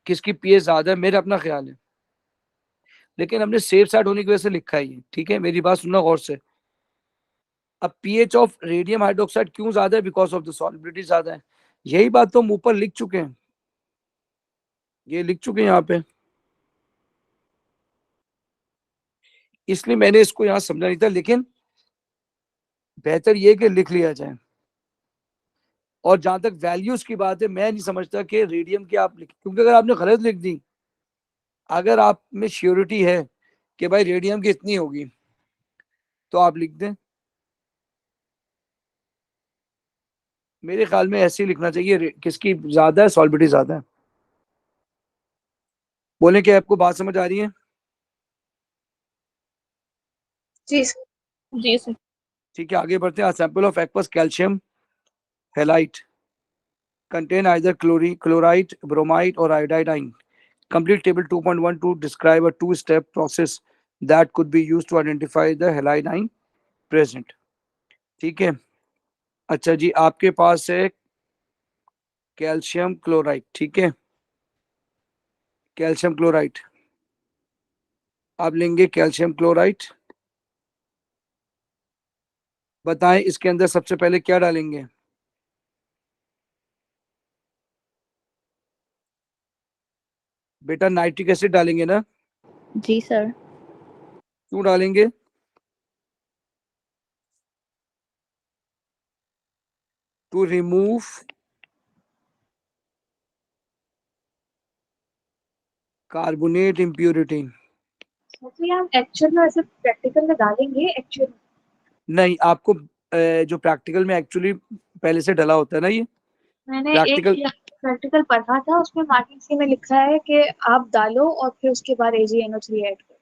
S1: किसकी पीएच ज्यादा है, मेरा अपना ख्याल है, लेकिन हमने सेफ साइड होने की वजह से लिखा है ये, ठीक है, मेरी बात सुनना गौर से। अब पीएच ऑफ रेडियम हाइड्रोक्साइड क्यों ज्यादा है? बिकॉज ऑफ द सॉल्युबिलिटी ज्यादा है। यही बात तो हम ऊपर लिख चुके हैं, ये लिख चुके हैं यहाँ पे, इसलिए मैंने इसको यहाँ समझा नहीं था, लेकिन बेहतर ये कि लिख लिया जाए। और जहां तक वैल्यूज की बात है, मैं नहीं समझता कि रेडियम की आप क्योंकि अगर आपने गलत लिख दी, अगर आप में श्योरिटी है कि भाई रेडियम की इतनी होगी, तो आप लिख दें। मेरे ख्याल में ऐसे ही लिखना चाहिए, किसकी ज्यादा है, सॉल्बिलिटी ज्यादा है। बोले कि आपको बात समझ आ रही है?
S5: जी सर।
S4: जी सर।
S1: ठीक है, आगे बढ़ते हैं। Sample of aqueous calcium halide contain either chloride, bromide, or iodide ion. Complete table 2.1 to describe a two-step process that could be used to identify the halide ion present. ठीक है, अच्छा जी, आपके पास है कैल्शियम क्लोराइड, ठीक है, calcium chloride, आप लेंगे calcium chloride. बताएं इसके अंदर सबसे पहले क्या डालेंगे? बेटा नाइट्रिक एसिड डालेंगे ना?
S8: जी सर।
S1: क्यों डालेंगे? To remove carbonate impurity.
S2: मतलब हम एक्चुअल में ऐसे प्रैक्टिकल में डालेंगे एक्चुअल?
S1: नहीं, आपको जो प्रैक्टिकल में एक्चुअली पहले से डला होता है ना, ये
S2: मैंने एक
S1: प्रैक्टिकल
S2: प्रैक्टिकल पढ़ा था, उसमें मार्किंग सी में लिखा है कि आप डालो और फिर उसके बाद AgNO3 ऐड करो।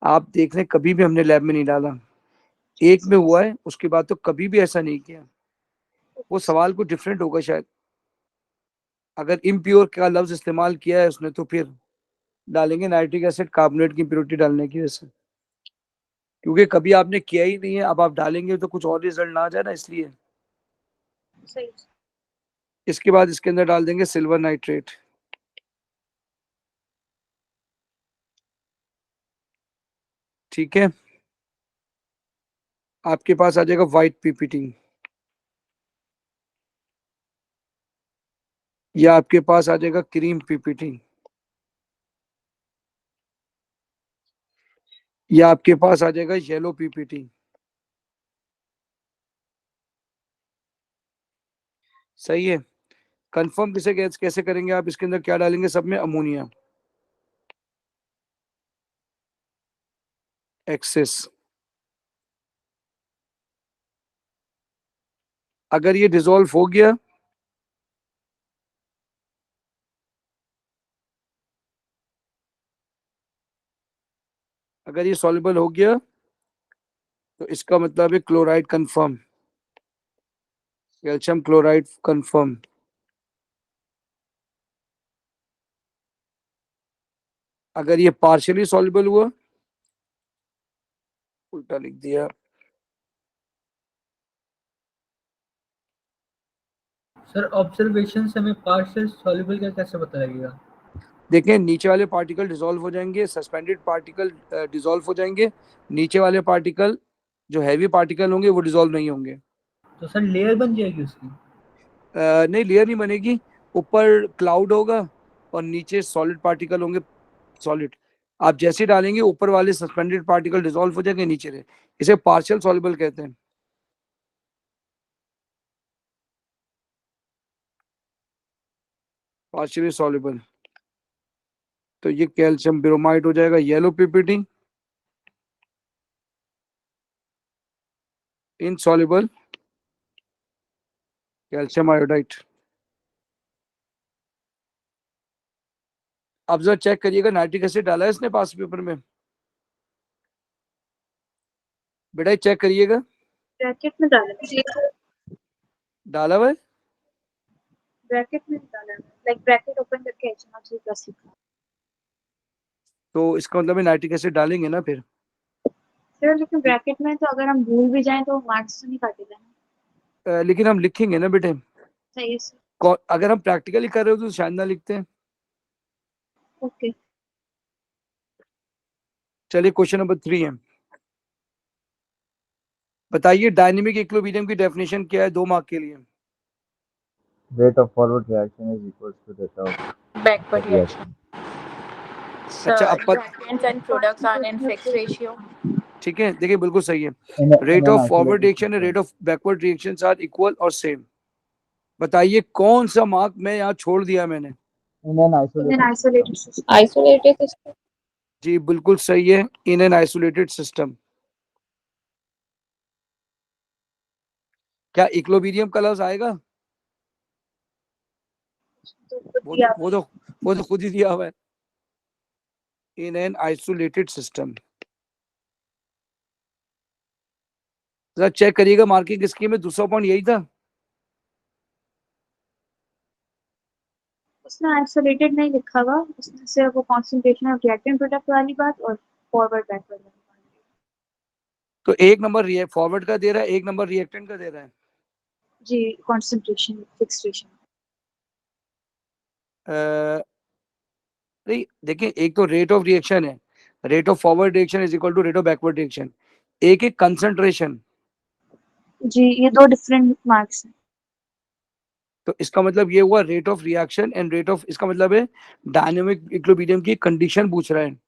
S1: आप देख रहे, कभी भी हमने लैब में नहीं डाला, एक में हुआ है, उसके बाद तो कभी भी ऐसा नहीं किया। वो सवाल को डिफरेंट होगा शायद, अगर इम्प्योर का लफ्ज इस्तेमाल किया है उसने, तो फिर डालेंगे नाइट्रिक एसिड कार्बोनेट की इम्प्योरिटी डालने की वजह से, क्योंकि कभी आपने किया ही नहीं है, अब आप डालेंगे तो कुछ और रिजल्ट ना आ जाए ना, इसलिए।
S2: सही।
S1: इसके बाद इसके अंदर डाल देंगे सिल्वर नाइट्रेट, ठीक है, आपके पास आ जाएगा व्हाइट पीपीटी, या आपके पास आ जाएगा क्रीम पीपीटी, या आपके पास आ जाएगा येलो पीपीटी। सही है। कंफर्म कैसे करेंगे आप? इसके अंदर क्या डालेंगे? सब में अमोनिया एक्सेस। अगर ये डिसॉल्व हो गया, अगर ये सॉल्युबल हो गया, तो इसका मतलब है chloride confirm, calcium chloride confirm. अगर ये पार्शियली सॉल्युबल हुआ, उल्टा लिख दिया,
S7: सर ऑब्जर्वेशन से हमें पार्शियल सॉल्युबल का कैसे पता लगेगा?
S1: देखें नीचे वाले पार्टिकल डिसॉल्व हो जाएंगे, सस्पेंडेड पार्टिकल डिसॉल्व हो जाएंगे, नीचे वाले पार्टिकल जो हैवी पार्टिकल होंगे वो डिसॉल्व नहीं होंगे।
S7: तो सर लेयर बन जाएगी उसकी?
S1: नहीं, लेयर नहीं बनेगी, ऊपर क्लाउड होगा और नीचे सॉलिड पार्टिकल होंगे, सॉलिड। आप जैसे डालेंगे ऊपर वाले सस्पेंडेड पार्टिकल डिसॉल्व हो जाएंगे, नीचे रहे, इसे पार्शियल सॉल्युबल कहते हैं। पार्शियली सॉल्युबल, तो ये कैल्शियम ब्रोमाइड हो जाएगा, yellow PPT, insoluble calcium iodide. अब जरा चेक करिएगा नाइट्रिक एसिड डाला है इसने पास पेपर में, बेटा ये चेक करिएगा,
S2: ब्रैकेट में डाला है,
S1: डाला हुआ है।
S2: ब्रैकेट में डाला है, लाइक ब्रैकेट ओपन करके HNO3+ लिखा है।
S1: तो इसका मतलब है नाइट्रिक एसिड डालेंगे ना फिर।
S2: सर लेकिन ब्रैकेट में तो अगर हम भूल भी जाएं तो मार्क्स तो नहीं काटेगा ना।
S1: लेकिन हम लिखेंगे ना बेटे,
S2: सही है सर।
S1: अगर हम प्रैक्टिकली कर रहे हो तो शायद ना लिखते हैं।
S2: ओके।
S1: चलिए क्वेश्चन नंबर 3 है, बताइए डायनेमिक इक्विलिब्रियम की डेफिनेशन क्या है 2 मार्क के लिए।
S6: Rate of forward reaction is equals to rate of
S8: Backward
S6: reaction.
S8: reaction.
S1: अच्छा
S8: Sir,
S1: अब
S8: reactants and products are in fixed ratio.
S1: ठीक है, देखिए बिल्कुल सही है,
S6: In
S1: rate
S6: an
S1: of forward
S6: isolated
S1: reaction
S6: system.
S1: Rate of backward reaction are equal और same. बताइए कौन सा मार्क मैं यहाँ छोड़ दिया मैंने।
S6: In an
S2: in
S6: isolated
S2: isolated
S6: system.
S2: System.
S8: Isolated system.
S1: जी बिल्कुल सही है, इन एन आइसोलेटेड सिस्टम। क्या इक्लोबीरियम कलर्स आएगा?
S2: तो खुद
S1: वो
S2: दिया
S1: तो वो तो वो तो खुद ही दिया हुआ है, इन एन आइसोलेटेड सिस्टम। जरा चेक करिएगा मार्किंग स्कीम में दूसरा पॉइंट यही था।
S2: उसने आइसोलेटेड नहीं लिखा हुआ, उसने सिर्फ वो कॉन्सेंट्रेशन ऑफ रिएक्टेंट प्रोडक्ट वाली बात और फॉरवर्ड बैकवर्ड वाली बात।
S1: तो एक नंबर फॉरवर्ड का दे रहा है, एक नंबर रिएक्टेंट का दे रहा है।
S2: जी कॉन्सेंट्रेशन फिक्सेशन।
S1: नहीं देखिए, एक तो रेट ऑफ रिएक्शन है, rate of forward reaction is equal to rate of backward reaction, एक एक कंसंट्रेशन।
S2: जी ये दो डिफरेंट मार्क्स हैं।
S1: तो इसका मतलब ये हुआ rate of reaction and rate of, इसका मतलब है डायनेमिक इक्विलिब्रियम की कंडीशन पूछ रहा है।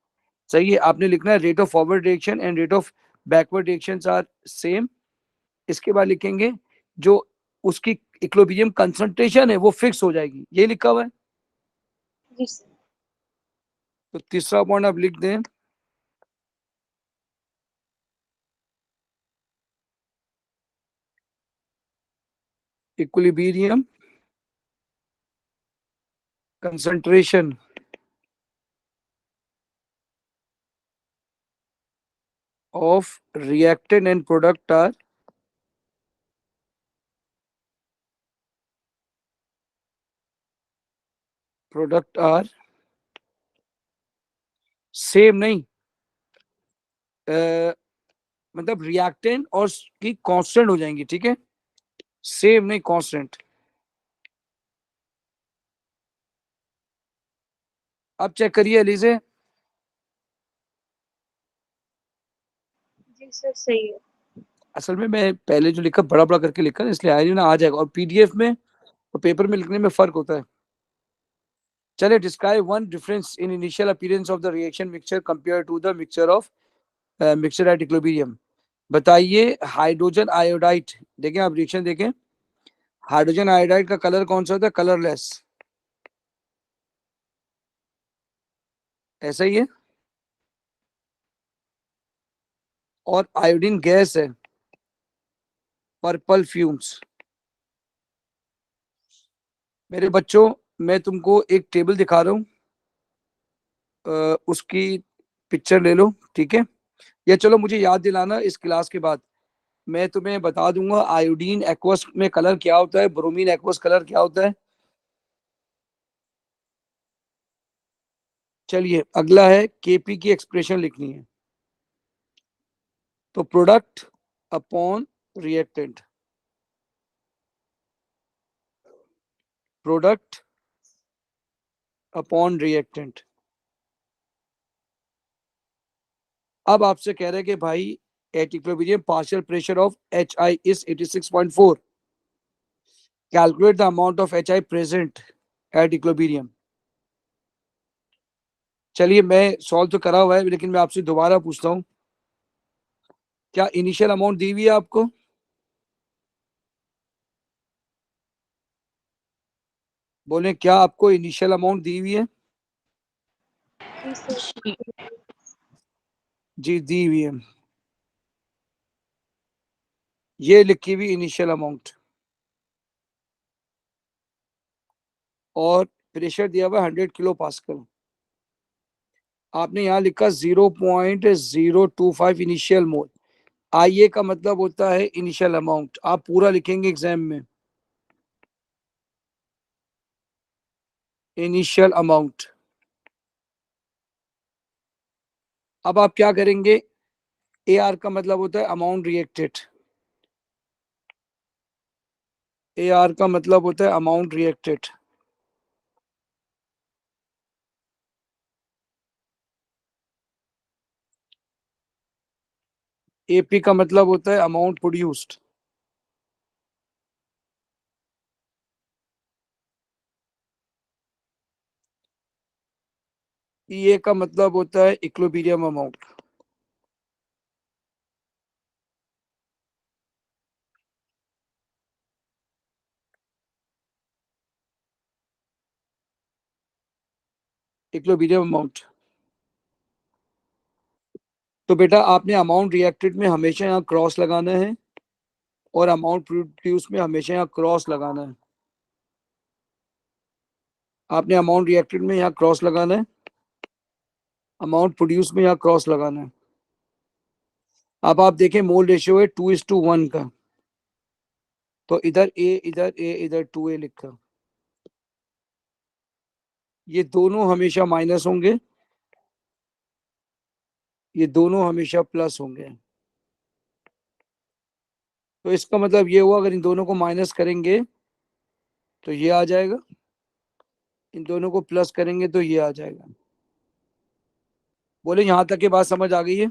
S1: सही है, आपने लिखना है rate of forward reaction and rate of backward reaction are same. इसके बाद लिखेंगे जो उसकी इक्विलिब्रियम कंसंट्रेशन है वो फिक्स हो जाएगी, ये लिखा हुआ है।
S2: जी सर।
S1: तो तीसरा पॉइंट आप लिख दें, equilibrium concentration of reactant and product are same नहीं, मतलब रिएक्टेंट और की कांस्टेंट हो जाएंगी, ठीक है, सेम नहीं कांस्टेंट। अब चेक करिए एलिजे,
S2: जी सर सही है।
S1: असल में मैं पहले जो लिखा बड़ा बड़ा करके लिखा इसलिए आया नहीं ना, आ जाएगा, और पीडीएफ में और पेपर में लिखने में फर्क होता है। चलिए describe one difference in initial appearance of the reaction mixture compare to the mixture of mixture at equilibrium. बताइए हाइड्रोजन आयोडाइड, देखें आप रिएक्शन देखें, हाइड्रोजन आयोडाइड का कलर कौन सा होता है? कलरलेस, ऐसा ही है। और आयोडीन गैस है, पर्पल फ्यूम्स। मेरे बच्चों मैं तुमको एक टेबल दिखा रहा हूँ, उसकी पिक्चर ले लो, ठीक है, या चलो मुझे याद दिलाना इस क्लास के बाद मैं तुम्हें बता दूंगा आयोडीन एक्वस में कलर क्या होता है, ब्रोमीन एक्वस कलर क्या होता है। चलिए अगला है केपी की एक्सप्रेशन लिखनी है, तो product upon reactant, product upon reactant. अब आपसे कह रहे हैं कि भाई at equilibrium partial pressure of HI is 86.4, calculate the amount of HI present at equilibrium. चलिए मैं सॉल्व तो करा हुआ है लेकिन मैं आपसे दोबारा पूछता हूँ, क्या इनिशियल अमाउंट दी हुई है आपको? बोले क्या आपको इनिशियल अमाउंट दी हुई है?
S2: जी सर।
S1: जी दी हुई है, ये लिखी हुई इनिशियल अमाउंट, और प्रेशर दिया हुआ 100 किलो पास्कल। आपने यहाँ लिखा 0.025 इनिशियल मोल। आईए का मतलब होता है इनिशियल अमाउंट, आप पूरा लिखेंगे एग्जाम में, इनिशियल अमाउंट। अब आप क्या करेंगे, ए आर का मतलब होता है अमाउंट रिएक्टेड, ए आर का मतलब होता है अमाउंट रिएक्टेड। एपी का मतलब होता है अमाउंट प्रोड्यूस्ड। ईए का मतलब होता है इक्विलिब्रियम अमाउंट। Equilibrium amount. तो बेटा आपने अमाउंट रिएक्टेड में हमेशा यहाँ क्रॉस लगाना है, और अमाउंट प्रोड्यूस में हमेशा यहाँ क्रॉस लगाना है। आपने अमाउंट रिएक्टेड में यहाँ क्रॉस लगाना है, अमाउंट प्रोड्यूस में यहाँ क्रॉस लगाना है। अब आप देखें मोल रेशियो है 2:1 का, तो इधर ए इधर ए इधर 2A लिखा। ये दोनों हमेशा माइनस होंगे, ये दोनों हमेशा प्लस होंगे। तो इसका मतलब ये हुआ, अगर इन दोनों को माइनस करेंगे तो ये आ जाएगा, इन दोनों को प्लस करेंगे तो ये आ जाएगा। बोले यहां तक की बात समझ आ गई है?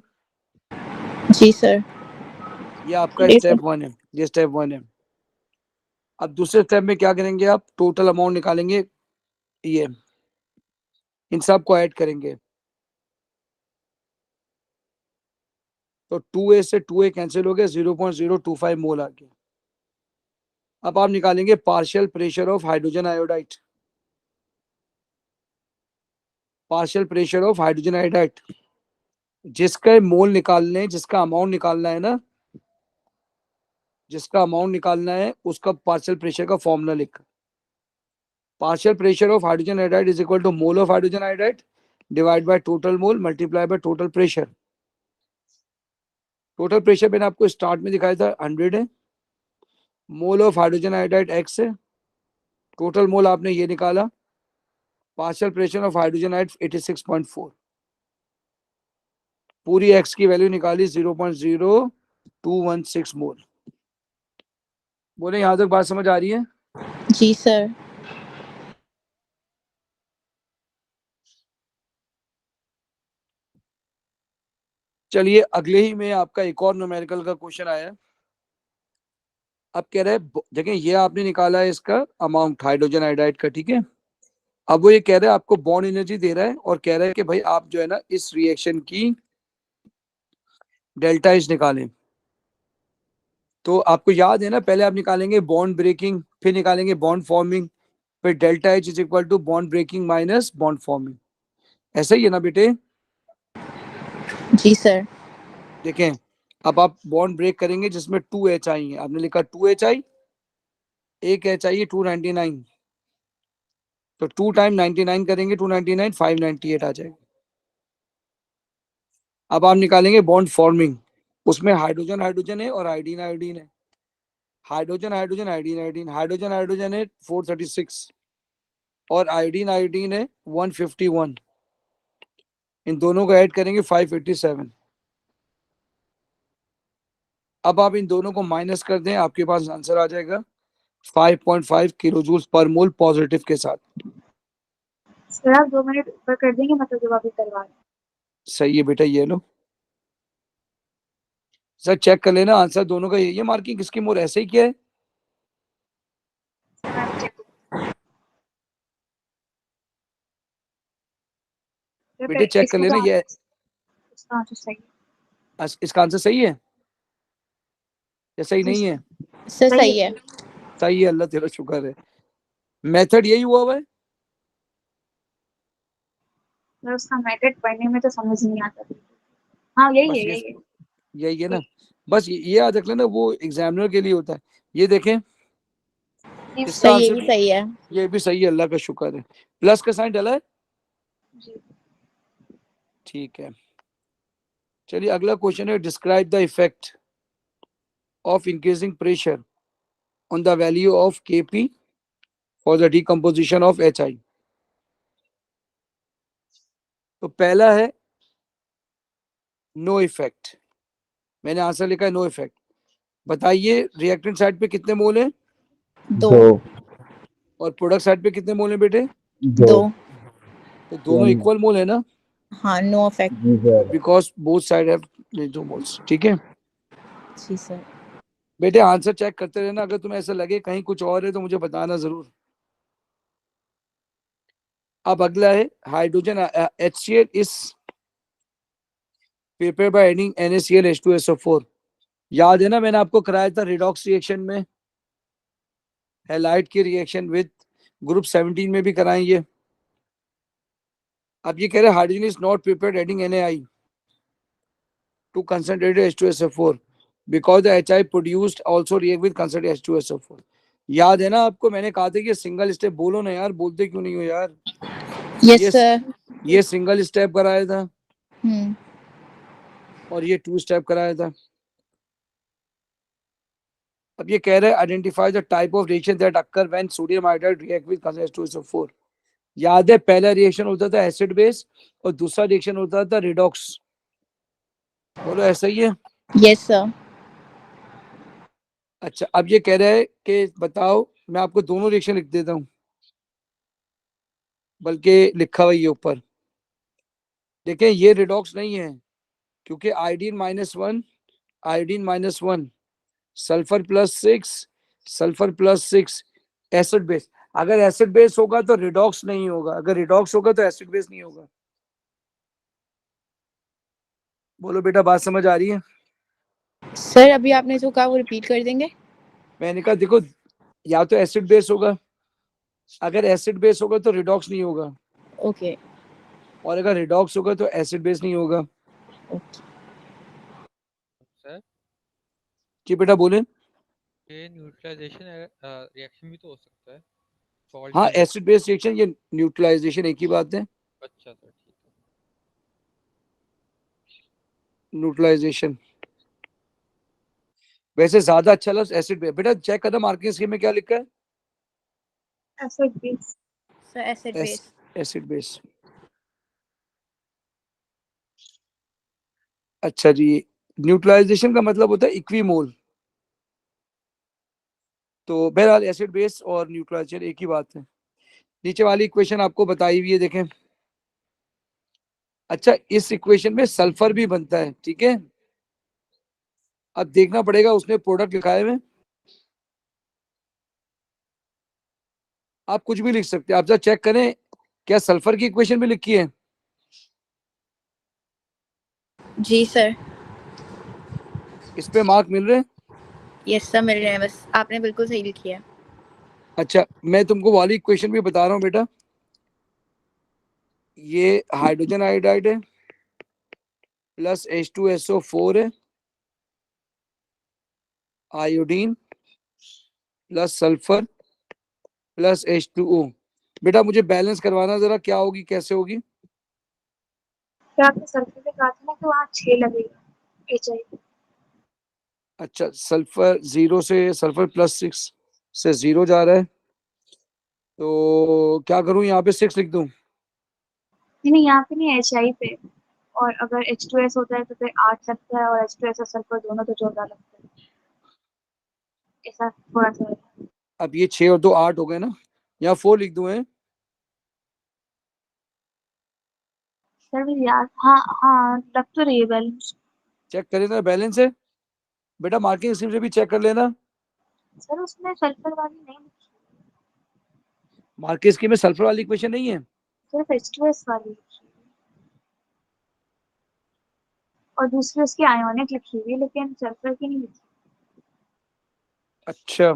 S8: जी सर।
S1: ये आपका
S8: जी सर।
S1: स्टेप 1 है, ये स्टेप 1 है। अब दूसरे स्टेप में क्या करेंगे, आप टोटल अमाउंट निकालेंगे, ये इन सब को ऐड करेंगे, तो 2A से 2A कैंसिल हो गया, 0.025 मोल आ गया। अब आप निकालेंगे partial pressure of hydrogen iodide, partial pressure of hydrogen iodide, जिसका मोल निकालने, जिसका अमाउंट निकालना है ना, जिसका अमाउंट निकालना है उसका पार्शियल प्रेशर का फॉर्मूला लिख। Partial pressure of hydrogen iodide is equal to mole of hydrogen iodide divide by total mole multiply by total pressure. Total pressure मैंने आपको स्टार्ट में दिखाया था 100 है, mole of hydrogen iodide x है, total mole आपने ये निकाला, partial pressure of hydrogen iodide 86.4, पूरी x की वैल्यू निकाली 0.0216 मोल। बोले यहां तक बात समझ आ रही है?
S8: जी सर।
S1: चलिए अगले ही में आपका एक और न्यूमेरिकल का क्वेश्चन आया। अब कह रहा है, देखिए ये आपने निकाला है इसका अमाउंट हाइड्रोजन आयोडाइड का, ठीक है। अब वो ये कह रहा है आपको बॉन्ड एनर्जी दे रहा है, और कह रहा है कि भाई आप जो है ना इस रिएक्शन की डेल्टा एच निकालें। तो आपको याद है ना, पहले आप निकालेंगे बॉन्ड ब्रेकिंग, फिर निकालेंगे बॉन्ड फॉर्मिंग, फिर delta H is equal to bond breaking minus bond forming. ऐसा ही है ना बेटे?
S8: जी सर।
S1: देखें, अब आप बॉन्ड ब्रेक करेंगे जिसमें 2H आई है, आपने लिखा 2H आई, एक H आई है 299, तो 2 टाइम 99 करेंगे, 299 598 आ जाएगा। अब आप निकालेंगे बॉन्ड फॉर्मिंग, उसमें हाइड्रोजन हाइड्रोजन है और आयोडीन आयोडीन है, hydrogen hydrogen iodine iodine, hydrogen hydrogen है 436 और आयोडीन आयोडीन है 151, इन दोनों को ऐड करेंगे 587। अब आप इन दोनों को माइनस कर दें, आपके पास आंसर आ जाएगा 5.5 किलो जूल्स पर मोल पॉजिटिव के साथ।
S2: सर आप 2 मिनट ऊपर कर देंगे, मतलब जब आप ये करवा रहे हैं।
S1: सही है बेटा, ये लो सर, चेक कर लेना आंसर दोनों का यही है, मार्किंग किसकी मोर ऐसे ही किया है।
S2: मैं चेक
S1: बेटे चेक कर लेना, ये
S2: इसका आंसर सही है।
S1: इसका आंसर सही है या सही
S2: जी
S1: नहीं है?
S8: सर
S2: सही
S8: सही
S2: है।
S8: है।
S1: सही है, अल्लाह तेरा शुक्र है। मेथड यही हुआ हुआ है।
S2: पर उसका मेथड पढ़ने में तो समझ नहीं आता। हाँ यही
S1: बस
S2: है,
S1: ये
S2: यही है।
S1: यही है ना, बस ये याद रख लेना, वो एग्जामिनर के लिए होता है। ये देखें, इसका
S8: सर ये
S1: आंसर
S8: भी सही है।
S1: ये भी सही है, अल्लाह का शुक्र है। प्लस का साइन डाला है,
S2: जी।
S1: ठीक है। चलिए अगला क्वेश्चन है, describe the effect of increasing pressure on the value of Kp for the decomposition of HI। तो पहला है नो इफेक्ट, मैंने आंसर लिखा है नो इफेक्ट। बताइए रिएक्टेंट साइड पे कितने मोल हैं
S8: 2
S6: 2
S1: और प्रोडक्ट साइड पे कितने मोल हैं बेटे?
S8: 2
S6: 2
S1: तो दोनों
S6: 1
S1: इक्वल मोल है ना,
S8: हाँ नो इफेक्ट।
S6: जी sir.
S1: Because both side have 2 moles. ठीक है
S8: जी सर।
S1: बेटे, आंसर चेक करते रहना, अगर तुम्हें ऐसा लगे कहीं कुछ और है तो मुझे बताना जरूर। अब अगला है hydrogen HCl is prepared by adding NaCl H2SO4। याद है ना, मैंने आपको कराया था रिडॉक्स रिएक्शन में, हैलाइड की रिएक्शन विद ग्रुप 17 में भी कराएंगे। अब ये कह रहे हैं hydrogen is not prepared adding NaI to concentrated H2SO4 because the HI produced also react with concentrated H2SO4। याद है ना आपको, मैंने कहा था कि सिंगल स्टेप बोलो ना यार, बोलते क्यों नहीं हो यार?
S8: यस
S1: ये
S8: सर।
S1: ये सिंगल स्टेप कराया था
S8: हम्म।
S1: और ये 2 स्टेप कराया था। अब ये कह रहे हैं identify the type of reaction that occur when sodium hydride react with H2SO4। याद है पहला रिएक्शन होता था एसिड बेस और दूसरा रिएक्शन होता था रिडॉक्स। बोलो ऐसा ही है?
S8: Yes sir.
S1: अच्छा अब ये कह रहे हैं कि बताओ, मैं आपको दोनों रिएक्शन लिख देता हूं, बल्कि लिखा हुआ ये ऊपर। देखें ये रिडॉक्स नहीं है, क्योंकि आयोडीन -1 सल्फर +6 एसिड बेस। अगर एसिड बेस होगा तो रिडॉक्स नहीं होगा, अगर रिडॉक्स होगा तो एसिड बेस नहीं होगा। बोलो बेटा, बात समझ आ रही है?
S8: सर अभी आपने जो कहा वो रिपीट कर देंगे?
S1: मैंने कहा देखो, या तो एसिड बेस होगा, अगर एसिड बेस होगा तो रिडॉक्स नहीं होगा,
S8: ओके।
S1: और अगर रिडॉक्स होगा तो एसिड बेस नहीं होगा।
S3: सर
S1: जी बेटा बोले।
S3: ये न्यूट्रलाइजेशन रिएक्शन भी तो हो सकता है, सॉल्ट
S1: हाँ
S3: के लिए।
S1: एसिड बेस रिएक्शन, ये न्यूट्रलाइजेशन एक ही बात है।
S3: अच्छा सर ठीक है।
S1: न्यूट्रलाइजेशन वैसे ज्यादा अच्छा लफ्ज एसिड बेस। बेटा चेक करना मार्किंग स्कीम में क्या लिखा है।
S2: Acid base.
S8: Sir acid base.
S1: Acid base. अच्छा जी, न्यूट्रलाइजेशन का मतलब होता है इक्विमोल। तो बहरहाल एसिड बेस और न्यूट्रलाइजेशन एक ही बात है। नीचे वाली इक्वेशन आपको बताई हुई है, देखें। अच्छा इस इक्वेशन में सल्फर भी बनता है, ठीक है। अब देखना पड़ेगा उसने प्रोडक्ट लिखा है, आप कुछ भी लिख सकते हैं। आप जरा चेक करें क्या सल्फर की इक्वेशन भी लिखी है।
S8: जी सर।
S1: इस पे मार्क मिल रहे हैं?
S8: यस सर मिल रहे हैं, बस आपने बिल्कुल सही लिखी है।
S1: अच्छा मैं तुमको वाली इक्वेशन भी बता रहा हूँ बेटा। ये हाइड्रोजन आयोडाइड है प्लस H2SO4 है, iodine plus sulphur plus H2O। बेटा मुझे बैलेंस करवाना जरा, क्या होगी कैसे होगी।
S2: क्या आपने सल्फर में कहा था ना कि वहाँ 6 लगेगा HI।
S1: अच्छा सल्फर 0 से, सल्फर +6 से 0 जा रहा है, तो क्या करूं, यहाँ पे 6 लिख दूं?
S2: नहीं यहाँ पे नहीं, HI पे। और अगर H2S होता है तो फिर 8 लगता है, और H2S और सल्फर दोनों तो 14 लगता है। ऐसा थोड़ा सा है।
S1: अब ये 6 और 2 8 हो गए ना, यहाँ 4 लिख दूं है?
S2: सर मुझे याद, हाँ हाँ लग तो रही है बैलेंस।
S1: चेक करें ना बैलेंस है। बेटा मार्किंग स्कीम से भी चेक कर लेना।
S2: सर उसमें सल्फर वाली नहीं लिखी,
S1: मार्किंग स्कीम में सल्फर वाली इक्वेशन नहीं है।
S2: सिर्फ H2S वाली लिखी है। और दूसरी उसकी आयोनिक लिखी हुई है, लेकिन सल्फर की नहीं लिखी।
S1: अच्छा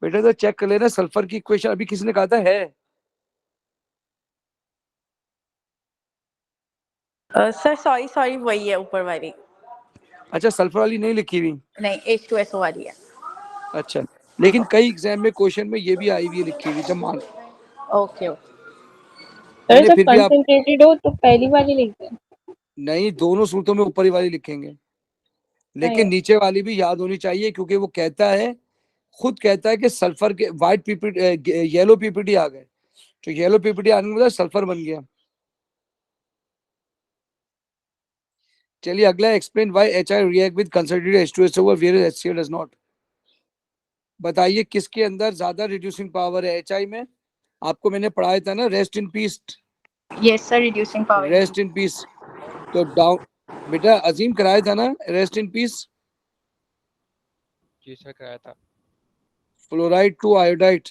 S1: बेटा तो चेक कर लेना, सल्फर की इक्वेशन अभी किसने कहा था है?
S8: सर सॉरी सॉरी वही है ऊपर वाली।
S1: अच्छा, सल्फर वाली नहीं लिखी हुई?
S8: नहीं H2SO वाली है।
S1: अच्छा, लेकिन कई एग्जाम में क्वेश्चन में ये भी आई हुई है लिखी हुई, जब मान
S8: ओके ओके।
S4: सर
S1: चलिए
S4: जब
S1: फिर भी आप
S4: कंसंट्रेटेड हो तो पहली वाली लिखते हैं।
S1: नहीं, दोनों सूरतों में ऊपर वाली लिखेंगे, लेकिन
S4: नहीं,
S1: नीचे वाली भी याद होनी चाहिए, क्योंकि वो कहता है, खुद कहता है कि सल्फर के व्हाइट पीपीटी येलो पीपीटी आ गए, तो येलो पीपीटी आने के बाद सल्फर बन गया। चलिए अगला, explain why HI react with concentrated H2SO where HCl does not. बताइए किसके अंदर ज्यादा रिड्यूसिंग पावर है HI में? आपको मैंने पढ़ाया था ना, rest in peace,
S8: yes sir reducing power.
S1: Rest in peace. तो डाउन, बेटा अजीम कराया था ना रेस्ट इन पीस,
S3: जी सर कराया था।
S1: Fluoride to iodide,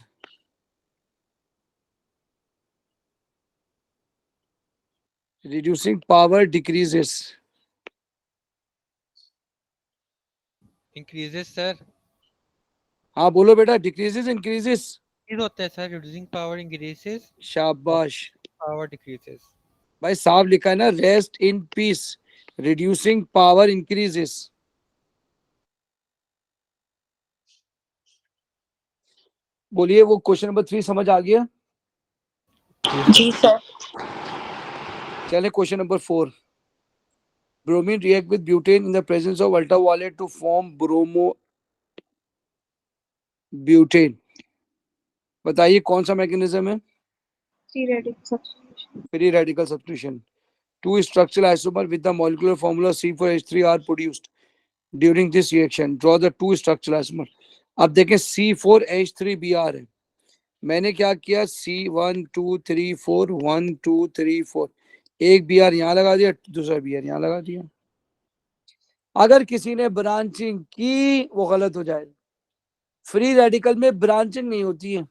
S1: reducing power decreases।
S3: Increases sir,
S1: हाँ बोलो बेटा, डिक्रीजेस इंक्रीजेस?
S3: इंक्रीज होता है सर, रिड्यूसिंग पावर इंक्रीजेस,
S1: शाबाश
S3: पावर डिक्रीजेस।
S1: भाई, साफ लिखा है ना, rest in peace, reducing power increases. बोलिए, वो क्वेश्चन नंबर 3 समझ आ गया?
S8: जी सर।
S1: चले question number 4। Bromine react with butane in the presence of ultraviolet to form bromo butane. बताइए कौन सा मैकेनिज्म है?
S2: Free radical substitution.
S1: Free radical substitution. Two structural isomers with the molecular formula C4H3 are produced during this reaction. Draw the two structural isomers. अब देखें C4H3Br है, मैंने क्या किया, C1 2 3 4 1 2 3 4, एक Br यहाँ लगा दिया, दूसरा Br यहाँ लगा दिया। अगर किसी ने ब्रांचिंग की वो गलत हो जाए। फ्री रेडिकल में ब्रांचिंग नहीं होती है।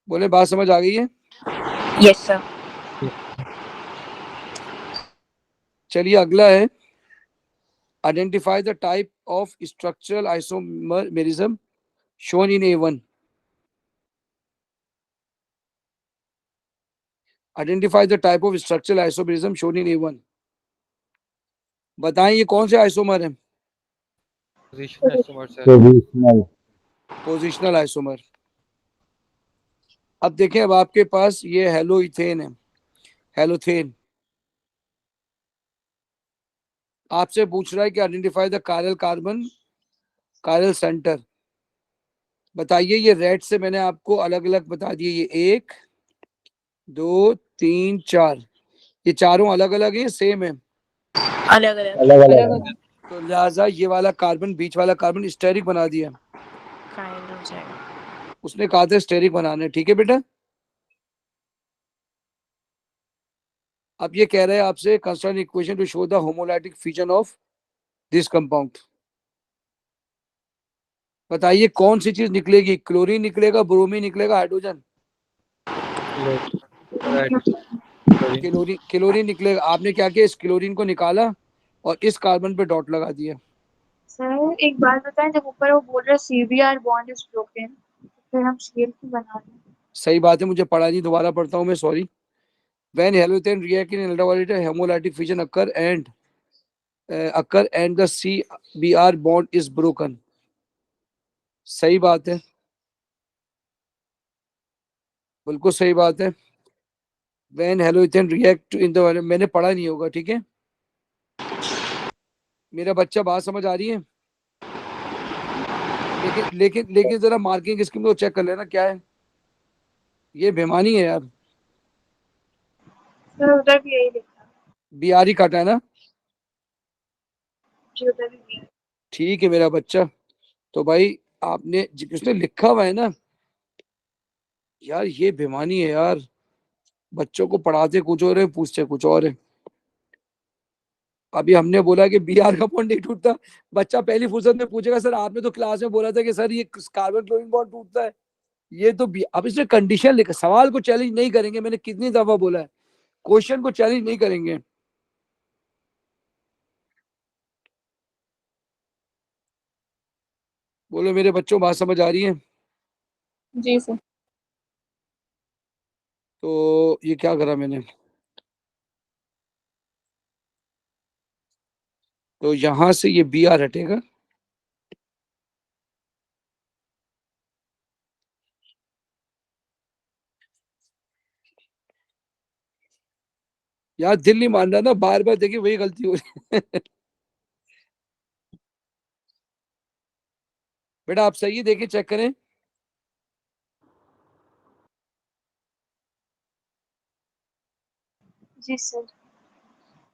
S1: बोले बात समझ आ गई है?
S8: Yes sir.
S1: चलिए अगला है, identify the type of structural isomerism shown in A1. Identify the type of structural isomerism shown in A1. बताएं ये कौन से आइसोमर हैं?
S3: Position isomer sir.
S6: Positional.
S1: Positional isomer. अब देखें, अब आपके पास ये हेलोइथेन है, हेलोथेन। आपसे पूछ रहा है कि identify the chiral carbon, chiral centre. बताइए, ये रेड से मैंने आपको अलग अलग बता दिए, ये 1 2 3 4, ये चारों अलग अलग हैं, सेम है?
S8: अलग अलग।
S6: अलग अलग
S4: अलग
S6: है।
S4: अलग।
S1: तो लिहाजा ये वाला कार्बन, बीच वाला कार्बन स्टेरिक बना दिया,
S8: काइंड हो जाएगा।
S1: उसने कहा था स्टेरिक बनाना है, ठीक है बेटा? अब ये कह रहे हैं आपसे, construct equation two show the homolytic fission of this compound. बताइए कौन सी चीज निकलेगी, क्लोरीन निकलेगा, ब्रोमीन निकलेगा, हाइड्रोजन? क्लोरीन, क्लोरीन निकलेगा। आपने क्या किया, इस क्लोरीन को निकाला और इस कार्बन पे डॉट लगा दिया।
S2: सर एक बात बताएं, जब ऊपर वो बोल रहे CBr बॉन्ड इज ब्रोकन, फिर हम Cl क्यों बना रहे हैं?
S1: सही बात है, मुझे पढ़ा नहीं, दोबारा पढ़ता हूँ मैं, sorry. When halogen react in ultraviolet, homolytic fission occur and the CBr bond is broken. सही बात है, बिल्कुल सही बात है। When halogen react in the, मैंने पढ़ा नहीं होगा, ठीक है? मेरा बच्चा, बात समझ आ रही है? लेकिन जरा मार्किंग स्कीम को चेक कर लेना क्या है, ये बेमानी है यार।
S2: सर उधर भी यही लिखा है।
S1: बिहारी काटा है ना?
S2: जी उधर भी यही है।
S1: ठीक है मेरा बच्चा। तो भाई आपने उसने लिखा हुआ है ना यार, ये बेमानी है यार, बच्चों को पढ़ाते कुछ और है, पूछते कुछ और है। अभी हमने बोला कि Br का बॉन्ड नहीं टूटता, बच्चा पहली फुर्सत में पूछेगा सर आपने तो क्लास में बोला था कि सर ये कार्बन क्लोरीन बॉन्ड टूटता है, ये तो अब इसने कंडीशन लिखा। सवाल को चैलेंज नहीं करेंगे, मैंने कितनी दफा बोला है, क्वेश्चन को चैलेंज नहीं करेंगे। बोलो मेरे बच्चों, बात समझ आ रही है?
S4: जी सर।
S1: तो ये क्या करा मैंने, तो यहां से ये बी आर हटेगा, यार दिल नहीं मान रहा ना, बार बार देखिए वही गलती हो रही है। बेटा आप सही है, देखिए चेक करें।
S2: जी सर।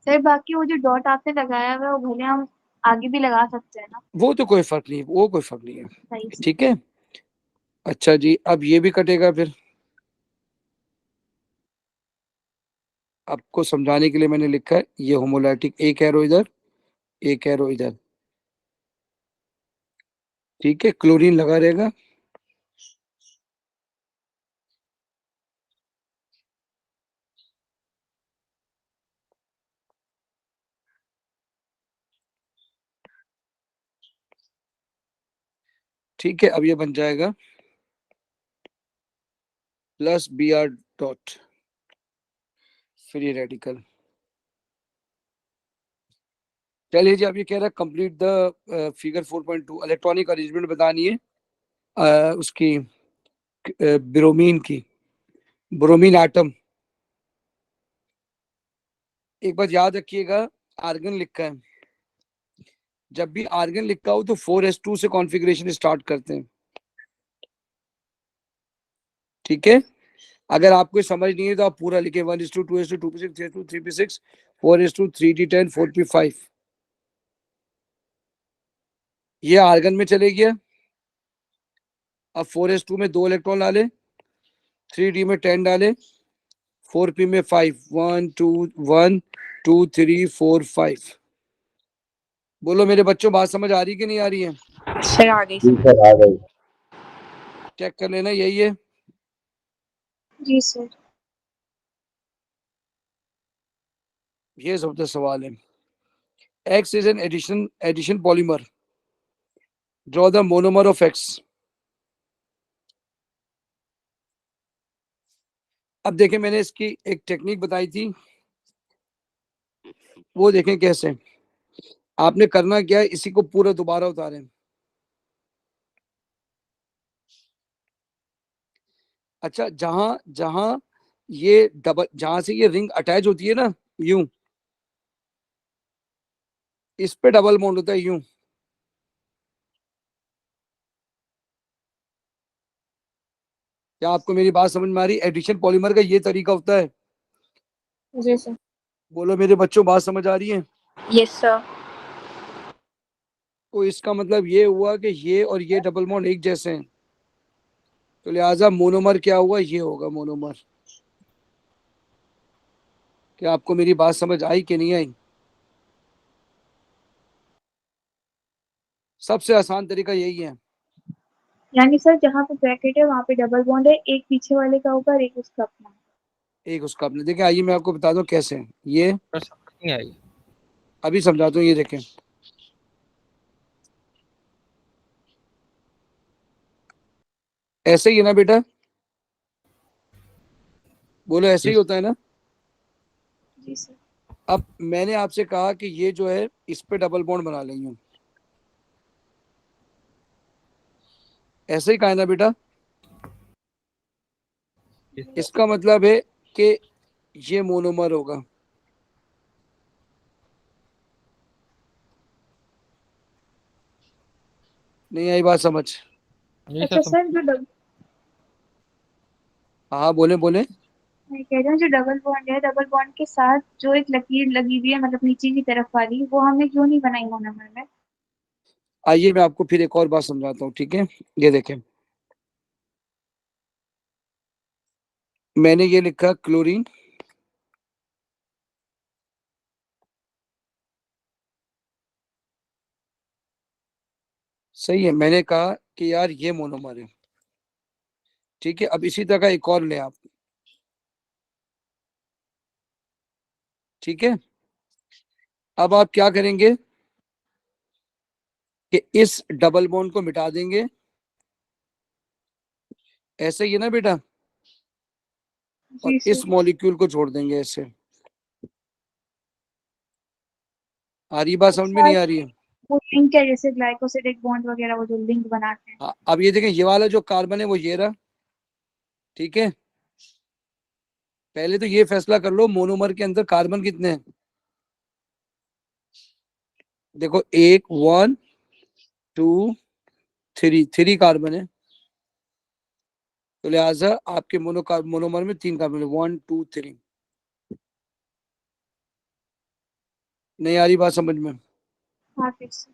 S2: सर बाकी वो जो डॉट आपने लगाया हुआ है वो भले हम आगे भी लगा सकते हैं ना?
S1: वो तो कोई फर्क नहीं, वो कोई फर्क नहीं है।
S2: सही सर।
S1: ठीक है, अच्छा जी, अब ये भी कटेगा फिर। आपको समझाने के लिए मैंने लिखा है ये होमोलैटिक, एक एरो इधर, एक एरो इधर। ठीक है, क्लोरीन लगा रहेगा। ठीक है, अब ये बन जाएगा plus B R dot free radical. चलिए जी, अब ये कह रहा है complete the figure 4.2, electronic arrangement बतानी है उसकी, ब्रोमीन की, ब्रोमीन एटम। एक बात याद रखिएगा, आर्गन लिखा है, जब भी आर्गन लिखा हो तो 4s2 से कॉन्फ़िगरेशन स्टार्ट करते हैं। ठीक है, अगर आपको समझ नहीं है तो आप पूरा लिखे, 1:2, 2:2, 2p6, 3:2, 3p6, 4:2, 3d10, 4p5। ये आर्गन में चले गया। अब 4s2 में 2 इलेक्ट्रॉन डाले, 3d में 10 डाले, 4p में 5, 1 2 1 2 3 4 5। बोलो मेरे बच्चों, बात समझ आ रही कि नहीं आ रही है?
S8: सर आ गई
S6: जी
S8: समझ।
S6: सर, आ गई।
S1: चेक कर लेना, यही है।
S2: जी सर।
S1: ये सब सवाल है। X is an addition polymer. Draw the monomer of X. अब देखें, मैंने इसकी एक टेक्निक बताई थी, वो देखें कैसे। आपने करना क्या है, इसी को पूरा दोबारा उतारें। अच्छा, जहां जहां ये डबल, जहां से ये रिंग अटैच होती है ना, यूं, इस पे डबल बॉन्ड होता है, यूं। क्या आपको मेरी बात समझ में आ रही? एडिशन पॉलीमर का ये तरीका होता है।
S4: जी सर।
S1: बोलो मेरे बच्चों, बात समझ आ रही है?
S8: Yes sir.
S1: तो इसका मतलब ये हुआ कि ये और ये डबल बॉन्ड एक जैसे हैं, तो लिहाजा मोनोमर क्या हुआ, ये होगा मोनोमर। क्या आपको मेरी बात समझ आई कि नहीं आई? सबसे आसान तरीका यही है।
S2: यानी सर जहाँ पे ब्रैकेट है वहाँ पे डबल बॉन्ड है, एक पीछे वाले का ऊपर एक उसका अपना।
S1: एक उसका आपने देखा, आइए मैं आपको बता दूं कैसे। ये
S3: पर समझ नहीं आई।
S1: अभी समझाता हूँ, ये देखें। ऐसे ही है ना बेटा, बोलो ऐसे ही
S3: Yes.
S1: होता है ना।
S2: जी सर।
S1: अब मैंने आपसे कहा कि ये जो है इस पे डबल बॉन्ड बना लेंगे, ऐसे ही कहा है ना बेटा।
S3: Yes.
S1: इसका मतलब है कि ये मोनोमर होगा। नहीं आई बात समझ?
S3: नहीं सर
S2: अच्छा
S3: समझ।
S2: सर, जो डबल,
S1: हाँ बोले बोले।
S2: मैं कह रही हूँ जो डबल बॉन्ड है, डबल बॉन्ड के साथ जो एक लकीर लगी हुई है मतलब नीचे की तरफ वाली, वो हमने क्यों नहीं बनाई मोनोमर में?
S1: आइए मैं आपको फिर एक और बात समझाता हूँ, ठीक है। ये देखें, मैंने ये लिखा क्लोरीन, सही है। मैंने कहा कि यार ये मोनोमर है, ठीक है। अब इसी तरह का एक और ले आप, ठीक है। अब आप क्या करेंगे, कि इस डबल बॉन्ड को मिटा देंगे, ऐसे ही है ना बेटा, और
S2: जी
S1: इस
S2: सर।
S1: मॉलिक्यूल को छोड़ देंगे ऐसे। आ रही बात समझ में, नहीं आ रही है?
S2: वो लिंक है जैसे ग्लाइकोसिडिक बॉन्ड वगैरह, वो जो लिंक बनाते हैं।
S1: हाँ, अब ये देखें, ये वाला जो कार्बन है वो ये रहा, ठीक है। पहले तो ये फैसला कर लो मोनोमर के अंदर कार्बन कितने हैं। देखो, 1 1 2 3, 3 कार्बन है, तो लिहाजा आपके मोनोमर में 3 कार्बन है, 1 2 3। नहीं आ रही बात समझ में?
S2: हाँ फिर से।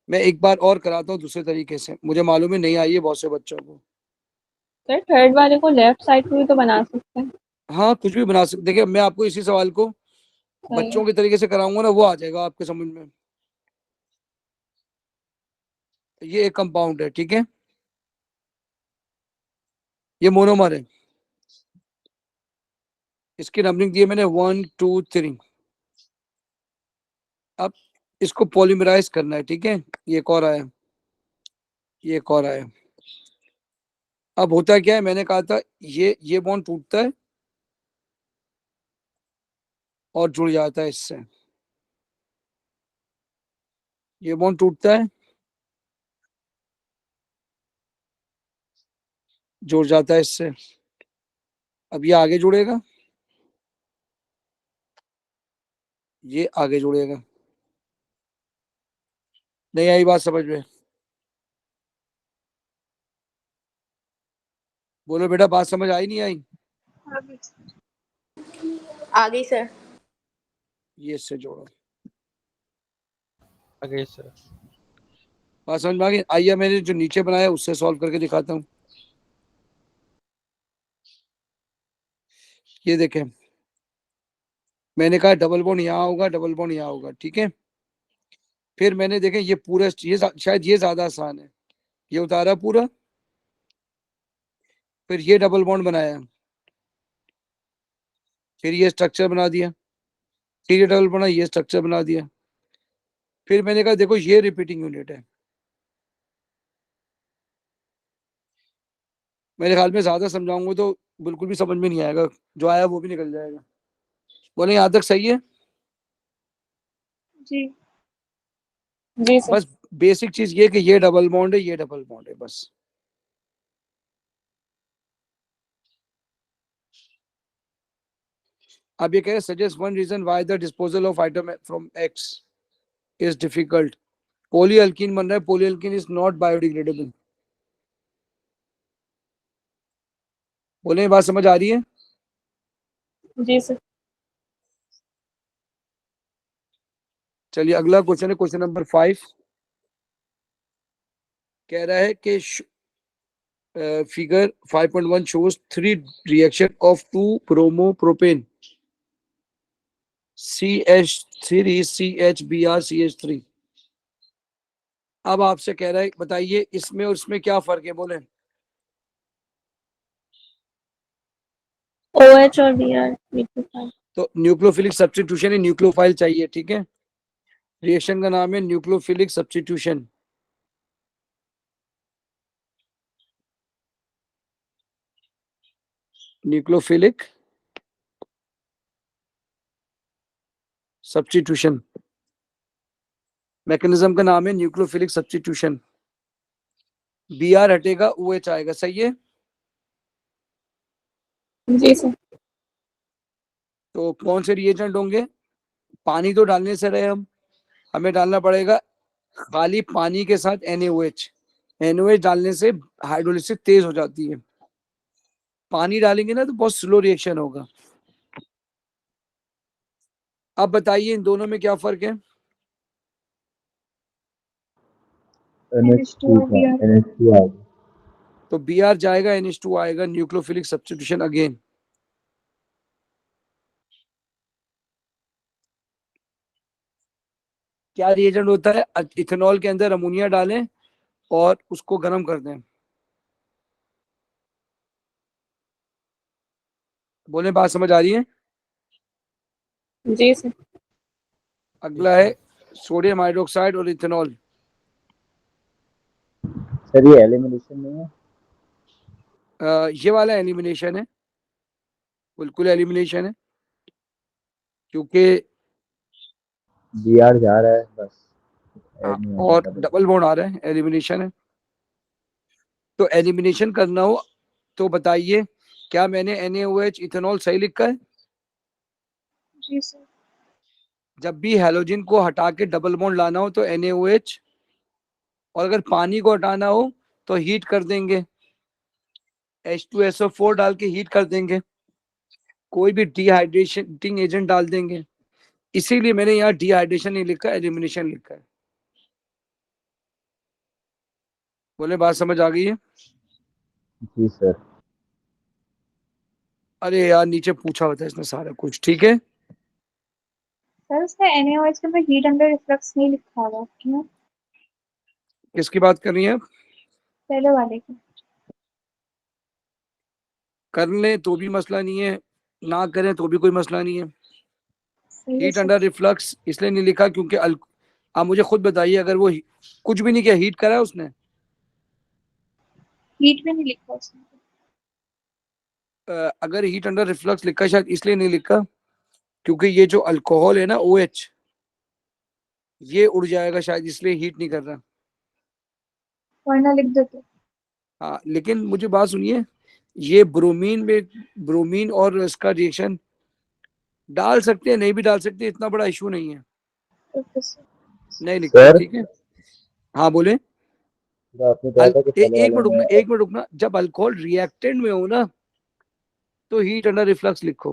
S1: मैं एक बार और कराता हूँ दूसरे तरीके से, मुझे मालूम है नहीं आई है बहुत से बच्चों को।
S4: सर थर्ड वाले को लेफ्ट साइड पे भी तो बना सकते हैं।
S1: हाँ, कुछ भी बना सकते। देखिए, मैं आपको इसी सवाल को
S4: सही है।
S1: बच्चों के तरीके से कराऊंगा ना, वो आ जाएगा आपके समझ में। ये एक कंपाउंड है, ठीक है, ये मोनोमर है, इसकी नंबरिंग दी है मैंने 1 2 3। अब इसको पॉलीमराइज करना है, ठीक है। ये एक और आया, ये एक और आया। अब होता क्या है, मैंने कहा था ये बॉन्ड टूटता है और जुड़ जाता है इससे, ये बॉन्ड टूटता है, जुड़ जाता है इससे। अब ये आगे जुड़ेगा, ये आगे जुड़ेगा। नहीं आई बात समझ में? बोलो बेटा, बात समझ आई नहीं आई?
S2: हाँ फिर से।
S8: आ गई सर।
S1: ये इससे जोड़ो,
S3: आगे सर।
S1: बात समझ में आ गई? आइए, मैंने जो नीचे बनाया उससे सॉल्व करके दिखाता हूँ। ये देखें, मैंने कहा डबल बॉन्ड यहाँ होगा, डबल बॉन्ड यहाँ होगा, ठीक है। फिर मैंने देखे ये पूरा, ये शायद ये ज्यादा आसान है, ये उतारा पूरा, फिर ये डबल बॉन्ड बनाया, फिर ये स्ट्रक्चर बना दिया, फिर ये डबल बना, ये स्ट्रक्चर बना दिया। फिर मैंने कहा देखो ये रिपीटिंग यूनिट है। मेरे ख्याल में ज्यादा समझाऊंगा तो बिल्कुल भी समझ में नहीं आएगा, जो आया वो भी निकल जाएगा। बोले यहाँ तक सही है?
S2: जी।
S4: जी सर।
S1: बस बेसिक चीज ये कि ये डबल बॉन्ड है, ये डबल बॉन्ड है, बस। अब ये कह रहे suggest one reason why the disposal of item from X is difficult. Polyalkene बन रहा है, पॉलीअल्कीन इज नॉट बायोडिग्रेडेबल। बोले ये बात समझ आ रही है?
S4: जी सर।
S1: चलिए अगला क्वेश्चन है, क्वेश्चन नंबर 5। कह रहा है कि figure 5.1 shows 3 reaction of 2 bromopropane CH3 CHBr CH3। अब आपसे कह रहा है बताइए इसमें और इसमें क्या फर्क है, बोले।
S4: OH और Br लिक्विफाई।
S1: तो न्यूक्लियोफिलिक सब्स्टिट्यूशन है, न्यूक्लियोफाइल चाहिए, ठीक है। रिएक्शन का नाम है nucleophilic substitution. Nucleophilic substitution, mechanism का नाम है न्यूक्लियोफिलिक सब्स्टिट्यूशन। Br हटेगा, OH आएगा, सही है।
S4: जी सर।
S1: तो कौन से रिएजेंट होंगे? पानी तो डालने से रहे हम, हमें डालना पड़ेगा खाली पानी के साथ NaOH। NaOH डालने से हाइड्रोलिसिस तेज हो जाती है, पानी डालेंगे ना तो बहुत स्लो रिएक्शन होगा। अब बताइए इन दोनों में क्या फर्क है?
S6: NH2 का NH2 आएगा।
S1: तो Br जाएगा, NH2 आएगा, न्यूक्लियोफिलिक सब्स्टिट्यूशन अगेन। क्या रिएजेंट होता है? इथेनॉल के अंदर अमोनिया डालें और उसको गर्म कर दें। बोले बात समझ आ रही है?
S4: जी सर।
S1: अगला है सोडियम हाइड्रोक्साइड और इथेनॉल।
S6: सर ये एलिमिनेशन नहीं है?
S1: ये वाला एलिमिनेशन है, बिल्कुल एलिमिनेशन है, क्योंकि
S6: Br जा रहा है बस, ऐड नहीं होगा
S1: और
S6: डबल।
S1: डबल बॉन्ड आ रहा है, एलिमिनेशन है। तो एलिमिनेशन करना हो तो बताइए, क्या मैंने NaOH इथेनॉल सही लिखा है?
S2: जी सर।
S1: जब भी हैलोजन को हटा के डबल बॉन्ड लाना हो तो NaOH, और अगर पानी को हटाना हो तो हीट कर देंगे, H2SO4 डाल के हीट कर देंगे, कोई भी डिहाइड्रेटिंग एजेंट डाल देंगे। इसीलिए मैंने यहाँ डिहाइड्रेशन नहीं लिखा, एलिमिनेशन लिखा है। बोले बात समझ आ गई है?
S6: जी सर।
S1: अरे यार नीचे पूछा होता है इसने सारा कुछ, ठीक है।
S2: सर उसमें NaOH के अंदर हीट अंडर रिफ्लक्स नहीं लिखा हुआ, क्यों?
S1: किसकी बात कर रही है?
S2: पहले वाले की।
S1: कर ले तो भी मसला नहीं है, ना करें तो भी कोई मसला नहीं है।
S2: सही है
S1: हीट
S2: सर।
S1: अंडर रिफ्लक्स इसलिए नहीं लिखा क्योंकि आप मुझे खुद बताइए, अगर वो कुछ भी नहीं किया, हीट करा है उसने?
S2: हीट में नहीं लिखा उसमें।
S1: अगर हीट अंडर रिफ्लक्स लिखा, शायद इसलिए नहीं लिखा क्योंकि ये जो अल्कोहल है ना OH, ये उड़ जाएगा शायद, इसलिए हीट नहीं कर रहा।
S2: वरना लिख देते।
S1: हाँ लेकिन मुझे बात सुनिए, ये ब्रोमीन में, ब्रोमीन और इसका रिएक्शन डाल सकते हैं, नहीं भी डाल सकते, इतना बड़ा इशू नहीं है,
S2: ओके सर।
S1: नहीं लिखते,
S6: सर
S1: ठीक है। हाँ बोले।
S6: जो आपने कहा था कि पहले
S1: एक
S6: वाले
S1: मिनट रुकना,
S6: में
S1: एक मिनट रुकना, जब अल्कोहल रिएक्टेंट में हो ना तो हीट अंडर रिफ्लक्स लिखो।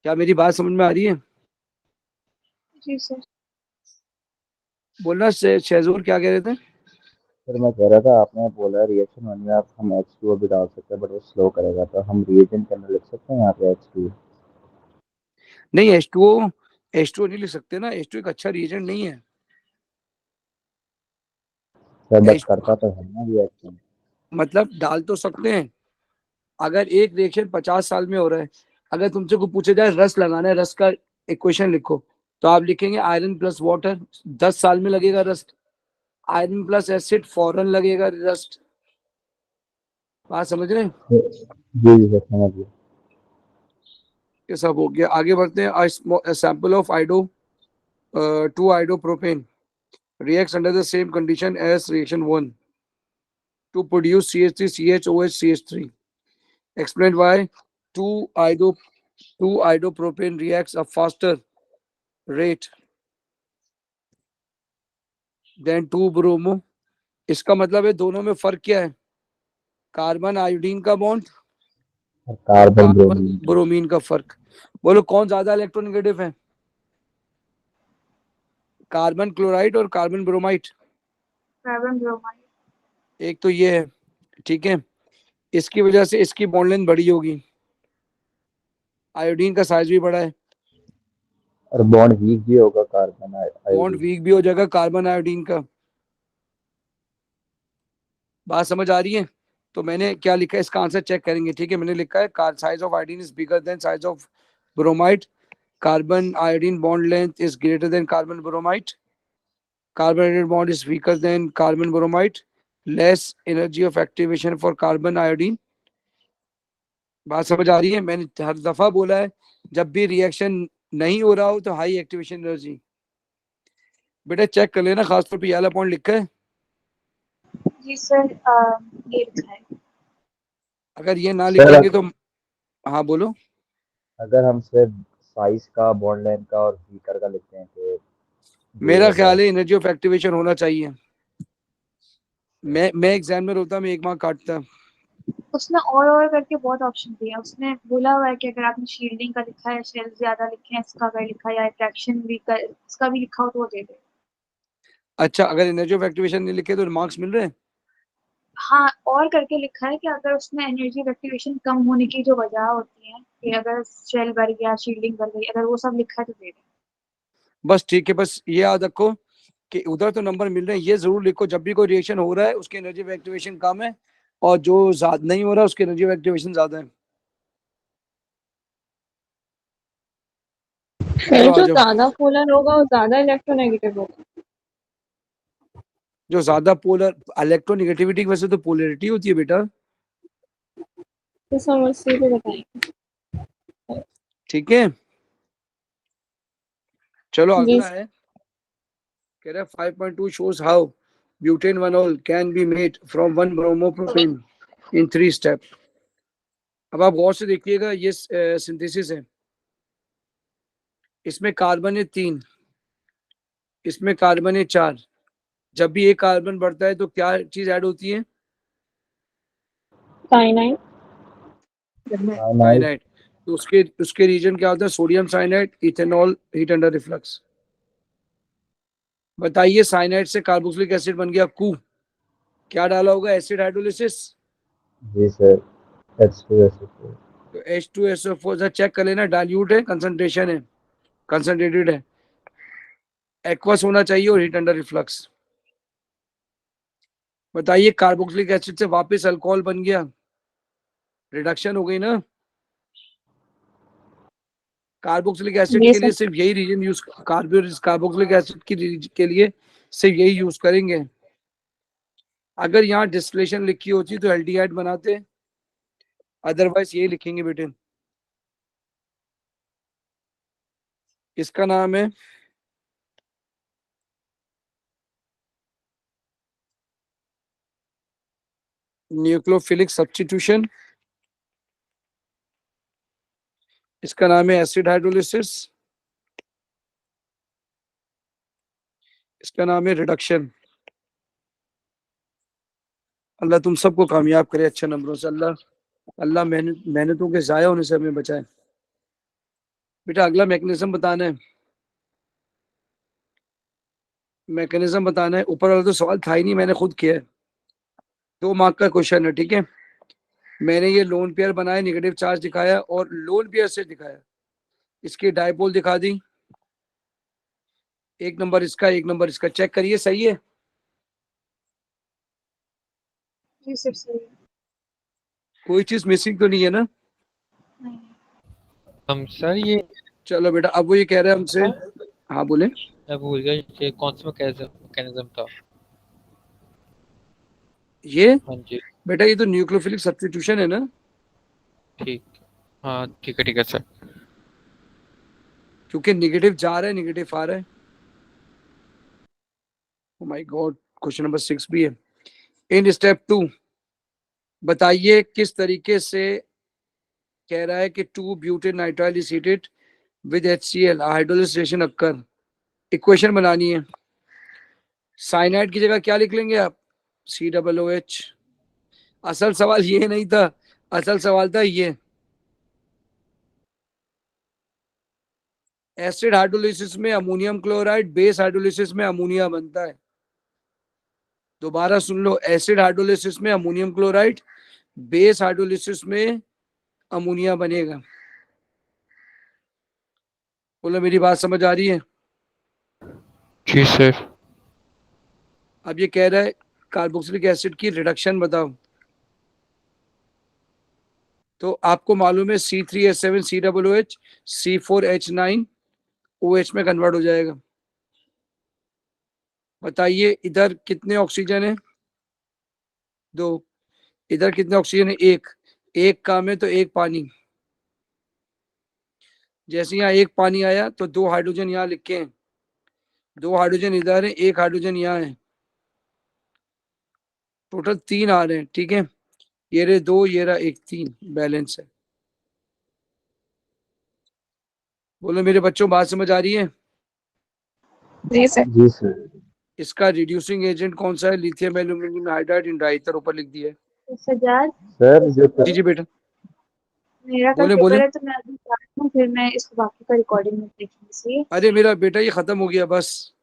S1: क्या मेरी बात समझ में आ रही है?
S2: जी सर।
S1: बोलना शेजूर क्या कह रहे थे?
S6: सर मैं कह रहा था, आपने बोला रिएक्शन होने में आप हम H2O भी डाल सकते हैं बट वो स्लो करेगा, तो हम रिएजेंट के अंदर लिख सकते हैं यहाँ पे H2O?
S1: नहीं, H2O नहीं लिख सकते ना, H2O एक अच्छा रिएजेंट नहीं है।
S6: सर बट
S1: H,
S6: करता तो है ना रिएक्शन।
S1: मतलब डाल तो सकते हैं, अगर एक रिएक्शन 50 साल में हो रहा है, अगर तुमसे को पूछे जाए रस लगाना है, रस का इक्वेशन लिखो, तो आप लिखेंगे आयरन प्लस वाटर, 10 साल में लगेगा रस्ट। आयरन प्लस एसिड फौरन लगेगा रस्ट। बात समझ रहे हैं?
S6: जी जी सर समझ गया।
S1: ये सब हो गया, आगे बढ़ते हैं। Sample of आइडो 2-iodopropane reacts under the same condition as reaction 1 to produce CH3CHOH CH3. Explain why 2-ido 2-iodopropane reacts a faster rate than 2-bromo. इसका मतलब है दोनों में फर्क क्या है? कार्बन आयोडीन का बॉन्ड
S6: और
S1: और
S6: कार्बन
S1: कार्बन
S6: ब्रोमीन।
S1: ब्रोमीन का फर्क। बोलो कौन ज्यादा इलेक्ट्रोनेगेटिव है? कार्बन क्लोराइड और कार्बन ब्रोमाइड।
S2: Carbon bromide.
S1: एक तो ये है, ठीक है। इसकी वजह से इसकी बॉन्ड लेंथ बड़ी होगी, आयोडीन का साइज भी बड़ा है,
S6: और बॉन्ड वीक भी होगा कार्बन
S1: बॉन्ड
S6: आयोडीन।
S1: वीक भी हो जाएगा कार्बन आयोडीन का। बात समझ आ रही है? तो मैंने क्या लिखा है, इसका आंसर चेक करेंगे, ठीक है। मैंने लिखा है size of iodine is bigger than size of bromide, carbon iodine bond length is greater than carbon bromide, carbon bond is weaker then carbon bromide, less energy of activation for carbon iodine. बात समझ आ रही है? मैंने हर दफा बोला है, जब भी रिएक्शन नहीं हो रहा हो तो हाई एक्टिवेशन एनर्जी। बेटा चेक कर लेना, खासतौर पे ये वाला पॉइंट लिखा है,
S2: जी सर। ये लिखा है।
S1: अगर ये ना
S6: सर
S1: लिखेंगे तो। हाँ बोलो।
S6: अगर हम सिर्फ साइज का, बॉन्ड लेंथ का और वीकर का लिखते हैं तो ये
S1: मेरा
S6: होगा।
S1: ख्याल है एनर्जी ऑफ एक्टिवेशन होना चाहिए। मैं एग्जाम में होता, मैं एक मार्क काटता।
S2: उसमें और करके बहुत ऑप्शन दिया, उसने बोला हुआ है कि अगर आपने शील्डिंग का लिखा है, शेल ज्यादा लिखे हैं, इसका अगर लिखा है या अट्रैक्शन भी का इसका भी लिखा हो तो वो दे दे।
S1: अच्छा, अगर एनर्जी ऑफ एक्टिवेशन नहीं लिखे तो मार्क्स मिल रहे हैं?
S2: हाँ, और करके लिखा है कि अगर उसमें एनर्जी एक्टिवेशन कम होने की जो वजह होती है, कि अगर शेल भर गया, शील्डिंग भर गई, अगर वो सब लिखा है तो दे दे।
S1: बस ठीक है, बस ये याद रखो कि उधर तो नंबर मिल रहे हैं, ये जरूर लिखो जब भी कोई रिएक्शन हो रहा है उसकी एनर्जी ऑफ एक्टिवेशन कम है, और जो ज्यादा नहीं हो रहा उसकी एनर्जी ऑफ एक्टिवेशन ज्यादा है।
S4: फिर
S1: चलो आ
S4: जो
S1: जाओ।
S4: ज्यादा पोलर होगा वो ज्यादा इलेक्ट्रोनेगेटिव होगा।
S1: जो ज्यादा पोलर इलेक्ट्रोनेगेटिविटी की वजह से तो पोलैरिटी होती है बेटा,
S4: तो समस्या को बताएं।
S1: ठीक है। चलो
S4: जी
S1: अगला है, कह रहा है 5.2 shows how butane 1-ol can be made from 1 bromopropane in 3 step। अब आप गौर से देखिएगा, ये सिंथेसिस है, इसमें कार्बन है 3, इसमें कार्बन है 4। जब भी एक कार्बन बढ़ता है तो क्या चीज ऐड होती है?
S4: साइनाइड।
S1: साइनाइड। तो उसके रीजन क्या होता है? Sodium cyanide, ethanol, heat under reflux. बताइए, साइनाइड से कार्बोक्सिलिक एसिड बन गया कू, क्या डाला होगा? Acid hydrolysis.
S6: जी सर, H2SO4।
S1: तो H2SO4 चेक कर लेना, डाइल्यूट है, कंसंट्रेशन है, कंसंट्रेटेड है, एक्वस होना चाहिए और हीट अंडर रिफ्लक्स। बताइए, कार्बोक्सिलिक एसिड से वापस अल्कोहल बन गया, रिडक्शन हो गई ना। कार्बोक्सिलिक एसिड
S4: जी
S1: के लिए
S4: सर।
S1: सिर्फ यही रीजन यूज, कार्बोक्सिलिक एसिड के लिए सिर्फ यही यूज करेंगे। अगर यहाँ डिस्टिलेशन लिखी होती तो एल्डिहाइड बनाते, अदरवाइज यही लिखेंगे बेटे। इसका नाम है न्यूक्लियोफिलिक सब्स्टिट्यूशन, इसका नाम है एसिड हाइड्रोलिसिस, इसका नाम है रिडक्शन। अल्लाह तुम सबको कामयाब करे अच्छे नंबरों से, अल्लाह मेहनतों के जाया होने से हमें बचाए। बेटा अगला मैकेनिज्म बताना है, मैकेनिज्म बताना है। ऊपर वाला तो सवाल था ही नहीं, मैंने खुद किया है, 2 मार्क का क्वेश्चन है, ठीक है। मैंने ये लोन पेयर बनाया, नेगेटिव चार्ज दिखाया और लोन पेयर से दिखाया, इसकी डायपोल दिखा दी, 1 नंबर इसका, 1 नंबर इसका। चेक करिए सही है?
S2: जी सर सही है।
S1: कोई चीज मिसिंग तो नहीं है ना?
S2: नहीं।
S3: हम सर ये
S1: चलो बेटा, अब वो ये कह रहे हैं हमसे, हाँ बोले।
S3: मैं भूल गया ये कौन सा मैकेनिज्म था।
S1: ये
S3: हाँ जी
S1: बेटा ये तो न्यूक्लियोफिलिक सब्स्टिट्यूशन है ना।
S3: ठीक, हाँ ठीक है सर।
S1: क्योंकि नेगेटिव जा रहा है, नेगेटिव आ रहा है। Oh my God, question number 6 भी है। इन स्टेप 2 बताइए किस तरीके से कह रहा है कि 2 butane nitrile is heated with HCl, hydrolysis reaction occur. Equation बनानी है। साइनाइड की जगह क्या लिख लेंगे आप? COOH। असल सवाल ये नहीं था, असल सवाल था ये, एसिड हाइड्रोलिसिस में अमोनियम क्लोराइड, बेस हाइड्रोलिसिस में अमोनिया बनता है। दोबारा सुन लो, एसिड हाइड्रोलिसिस में अमोनियम क्लोराइड, बेस हाइड्रोलिसिस में अमोनिया बनेगा। बोलो मेरी बात समझ आ रही है?
S3: जी सर।
S1: अब ये कह रहा है कार्बोक्सिलिक एसिड की रिडक्शन बताओ। तो आपको मालूम है C3H7 COOH C4H9 OH में कन्वर्ट हो जाएगा। बताइए इधर कितने ऑक्सीजन है? 2। इधर कितने ऑक्सीजन है? 1। एक काम है तो 1 पानी। जैसे यहाँ 1 पानी आया तो 2 हाइड्रोजन यहाँ लिखे हैं, 2 हाइड्रोजन इधर है, 1 हाइड्रोजन यहाँ है, टोटल 3 आ रहे हैं, ठीक है। ये रहे 2, ये रहा 1, 3 बैलेंस है। बोलो मेरे बच्चों, बात समझ आ रही है?
S4: जी सर।
S6: जी सर।
S1: इसका रिड्यूसिंग एजेंट कौन सा है? लिथियम एल्यूमिनियम हाइड्राइड इन डाइथर, ऊपर लिख दिया है।
S2: तो सजाद,
S6: सर जो
S1: जी बेटा
S2: मेरा कल
S1: बोले
S2: पेपर
S1: बोले।
S2: है तो मैं अभी जाती हूँ, फिर मैं इसको बाकी का रिकॉर्डिंग में देखूंगी। इसलिए
S1: अरे मेरा बेटा ये खत्म हो गया बस,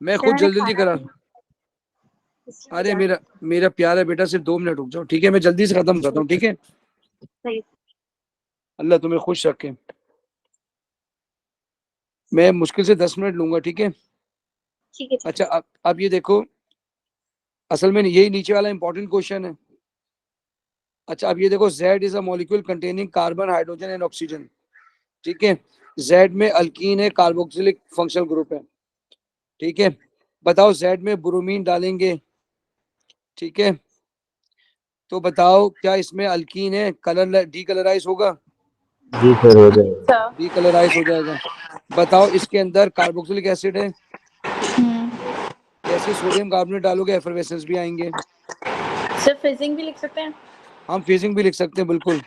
S1: मैं
S2: सर
S1: खुद
S2: मैंने
S1: जल्दी जल्दी
S2: खाना
S1: करा।
S2: इसलिए
S1: अरे
S2: जा रही
S1: मेरा
S2: हूँ।
S1: मेरा प्यारा बेटा, सिर्फ 2 मिनट रुक जाओ, ठीक है? मैं जल्दी से खत्म करता हूँ, ठीक है?
S2: सही।
S1: अल्लाह तुम्हें खुश रखे। मैं मुश्किल से 10 मिनट लूंगा, ठीक है?
S2: ठीक है।
S1: अच्छा अब ये देखो, असल में यही नीचे वाला इंपॉर्टेंट क्वेश्चन है। अच्छा अब ये देखो, Z is a molecule containing carbon, hydrogen and oxygen, ठीक है। Z में अल्कीन है, कार्बोक्सिलिक फंक्शनल ग्रुप है, ठीक है। बताओ जेड में ब्रोमीन डालेंगे, ठीक है, तो बताओ क्या इसमें अल्कीन है, कलर डीकलराइज होगा,
S6: जी सर हो जाएगा।
S1: डीकलराइज हो जाएगा। बताओ इसके अंदर कार्बोक्सिलिक एसिड है, जैसे सोडियम कार्बोनेट डालोगे एफरवेसेंस भी आएंगे।
S8: सर फिजिंग भी लिख सकते हैं?
S1: हम फिजिंग भी लिख सकते हैं, बिल्कुल।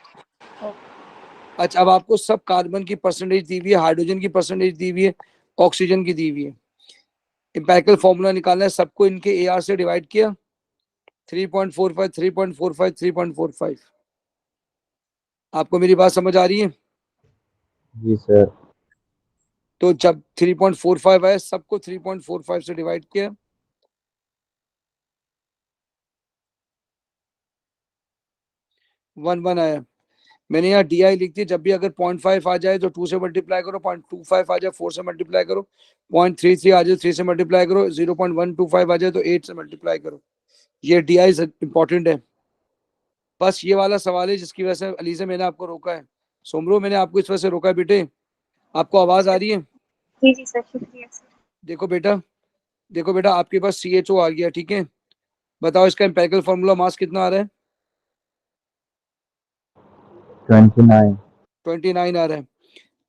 S1: अच्छा, अब आपको सब कार्बन की परसेंटेज दी हुई है, हाइड्रोजन की परसेंटेज दी हुई है, ऑक्सीजन की दी हुई है। एम्पिरिकल फॉर्मूला निकालना है, सबको इनके AR से डिवाइड किया, 3.45 3.45 3.45। आपको मेरी बात समझ आ रही है?
S6: जी सर।
S1: तो जब 3.45 आया, सबको 3.45 से डिवाइड किया, 1 आया। मैंने यहाँ DI लिख दी, जब भी अगर 0.5 आ जाए तो 2 से मल्टीप्लाई करो, 0.25 आ जाए 4 से मल्टीप्लाई करो, 0.33 आ जाए 3 से मल्टीप्लाई करो, 0.125 आ जाए तो 8 से मल्टीप्लाई करो। ये DI इंपॉर्टेंट है। बस ये वाला सवाल है जिसकी वजह से अली से मैंने आपको रोका है। सोमरो, मैंने आपको इस वजह से रोका है बेटे। आपको आवाज आ रही है?
S2: जी जी सर, शुक्रिया सर।
S1: देखो बेटा, देखो बेटा, आपके पास CHO आ गया, ठीक है। बताओ इसका एम्पिरिकल फॉर्मूला मास कितना आ रहा है?
S6: 29।
S1: 29 आ रहा है।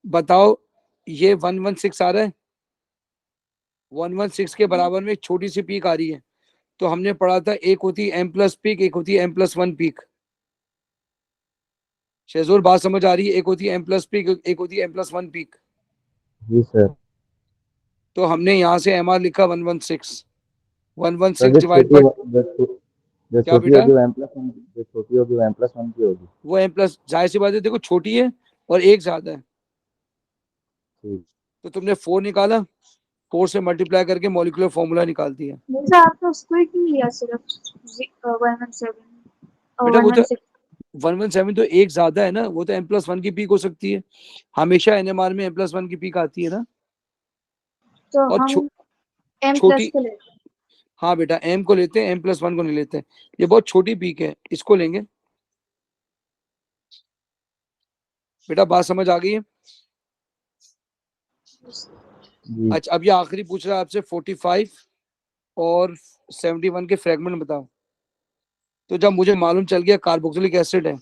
S1: बताओ ये 116 आ रहा है, 116 के बराबर में एक छोटी सी पीक आ रही है। तो हमने पढ़ा था एक होती है M+ पीक, एक होती है M+1 पीक। शेजूर, बात समझ आ रही है? एक होती है M+ पीक, एक होती है M+1 पीक।
S6: जी सर।
S1: तो हमने यहाँ से MR लिखा 116,
S6: सर
S1: 116
S6: जो
S1: डिवाइड
S6: छोटी
S1: बाय,
S6: जो
S1: क्या
S6: छोटी
S1: बेटा?
S6: होगी वो M+1, जो छोटी होगी वो M+1 की होगी।
S1: वो M+, जाहिर सी बात है, देखो छोटी है और एक ज्यादा है,
S6: ठीक।
S1: तो तुमने 4 निकाला, 4 से मल्टीप्लाई करके मॉलिक्यूलर फॉर्मूला निकाल दिया।
S2: मुझे आपने उसको ही क्यों लिया सिर्फ 117
S1: बेटा वो तो
S2: 116?
S1: 117 तो एक ज्यादा है ना, वो तो M+1 की पीक हो सकती है, हमेशा NMR में M+1 की पीक आती है ना।
S2: तो
S1: और
S2: हम M+
S1: छोटी,
S2: को लेते हैं।
S1: हाँ बेटा, M को लेते हैं, M+1 को नहीं लेते हैं। ये बहुत छोटी पीक है, इसको लेंगे। बेटा बात समझ आ गई है?
S6: जी
S1: अच्छा, अब ये आखिरी पूछ रहा है आपसे, 45 और 71 के फ्रेगमेंट बताओ। तो जब मुझे मालूम चल गया कार्बोक्सिलिक एसिड है,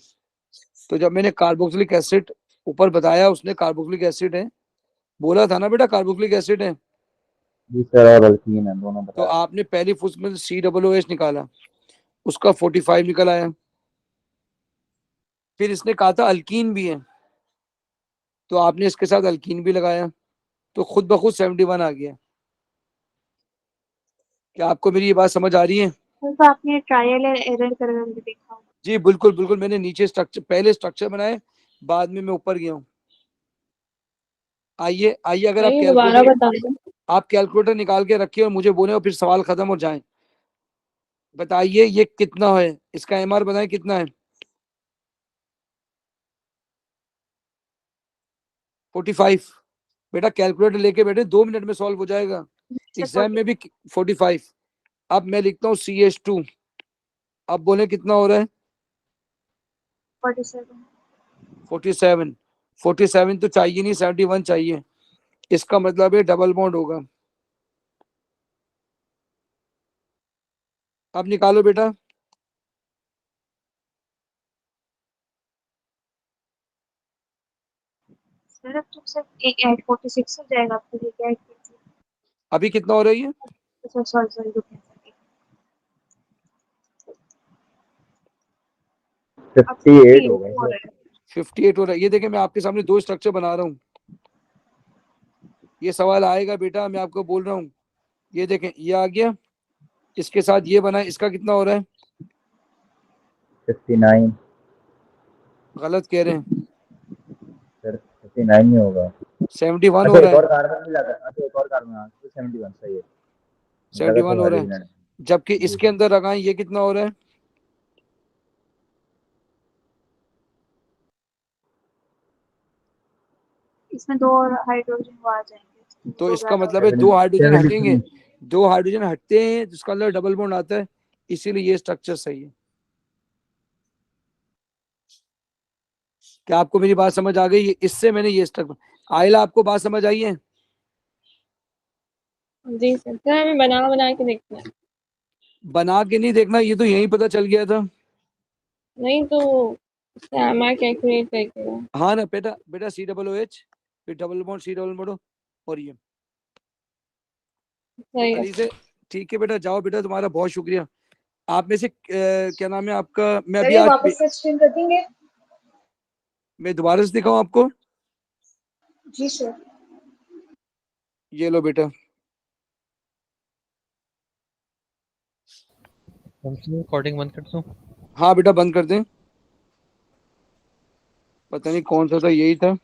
S1: तो जब मैंने कार्बोक्सिलिक एसिड ऊपर बताया, उसने कार्बोक्सिलिक एसिड है बोला था ना बेटा, कार्बोक्सिलिक एसिड है।
S6: जी सर, और अल्कीन है, दोनों
S1: तो
S6: बताया।
S1: आपने पहली फुस में COOH निकाला, उसका 45 निकल आया। फिर इसने कहा था अल्कीन भी है, तो आपने इसके साथ अल्कीन भी लगाया, तो खुद ब खुद 71 आ गया। क्या आपको मेरी ये बात समझ आ रही है?
S2: तो आपने ट्रायल एरर कर करके देखा होगा।
S1: जी बिल्कुल बिल्कुल, मैंने नीचे स्ट्रक्चर, पहले स्ट्रक्चर बनाए, बाद में मैं ऊपर गया हूँ। आइए आइए, अगर आप
S4: नहीं, दोबारा
S1: कैलकुलेटर,
S4: बता दो।
S1: आप कैलकुलेटर निकाल के रखिए और मुझे बोले और फिर सवाल खत्म हो जाए। बताइए ये कितना है, इसका MR बताएं कितना है? 45। बेटा कैलकुलेटर लेके बैठे, 2 मिनट में सॉल्व हो जाएगा,
S2: सर
S1: एग्जाम में भी 45। अब मैं लिखता हूँ CH2, अब बोले कितना हो रहा है?
S2: 47।
S1: 47। 47 तो चाहिए नहीं, 71 चाहिए, इसका मतलब है डबल बॉन्ड होगा। अब निकालो बेटा।
S2: सर अब तो सिर्फ एक 846 हो जाएगा, आपको लेके 846।
S1: अभी कितना हो रही है?
S2: सर सॉरी सॉरी, रुकिए सर। अब
S6: 58 हो
S2: 58
S6: गए
S2: हो
S6: सर।
S2: रहा है।
S1: 58 हो रहा है। ये देखें, मैं आपके सामने दो स्ट्रक्चर बना रहा हूँ, ये सवाल आएगा बेटा, मैं आपको बोल रहा हूँ। ये देखें, ये आ गया, इसके साथ ये बना है, इसका कितना हो रहा है?
S6: 59।
S1: गलत कह रहे हैं,
S6: सर 59 ही होगा।
S1: 71
S6: अच्छा
S1: हो रहा
S6: एक
S1: है,
S6: और कार्बन भी लगा, अच्छा एक और कार्बन, हाँ तो 71 सही है। मुझे लगा
S1: 71
S6: सिर्फ
S1: हो रहा है।
S6: हाइड्रोजन है।
S1: जबकि
S6: जी
S1: इसके अंदर लगाएं, ये कितना हो रहा है?
S2: इसमें दो और हाइड्रोजन वो आ जाएंगे,
S1: तो
S2: दो
S1: इसका
S2: ज्यादा हो
S1: मतलब है
S2: जाएंगे।
S1: 2 हाइड्रोजन हटेंगे,
S6: 73।
S1: 2 हाइड्रोजन हटते हैं जिसका अंदर डबल बॉन्ड आता है, इसीलिए ये स्ट्रक्चर सही है। क्या आपको मेरी बात समझ आ गई? इससे मैंने ये स्ट्रक्चर, आयला आपको बात समझ आई है?
S4: जी सर, सर हमें बना के देखना है।
S1: बना के नहीं देखना, ये तो यही पता चल गया था।
S4: नहीं तो एमआर कैलकुलेट करके।
S1: हाँ ना बेटा, बेटा COOH फिर double bond C double bond और ये
S4: सही है।
S1: अली से। ठीक है बेटा, जाओ बेटा, तुम्हारा बहुत शुक्रिया। आप में से क्या नाम है आपका? मैं अभी
S2: सर, ये
S1: आज
S2: वापस से एक्सटेंड कर देंगे?
S1: मैं दोबारा से दिखाऊं आपको?
S2: जी सर।
S1: ये लो बेटा।
S3: रिकॉर्डिंग बंद कर दूं?
S1: हाँ बेटा बंद कर दें। पता नहीं कौन सा था, यही था।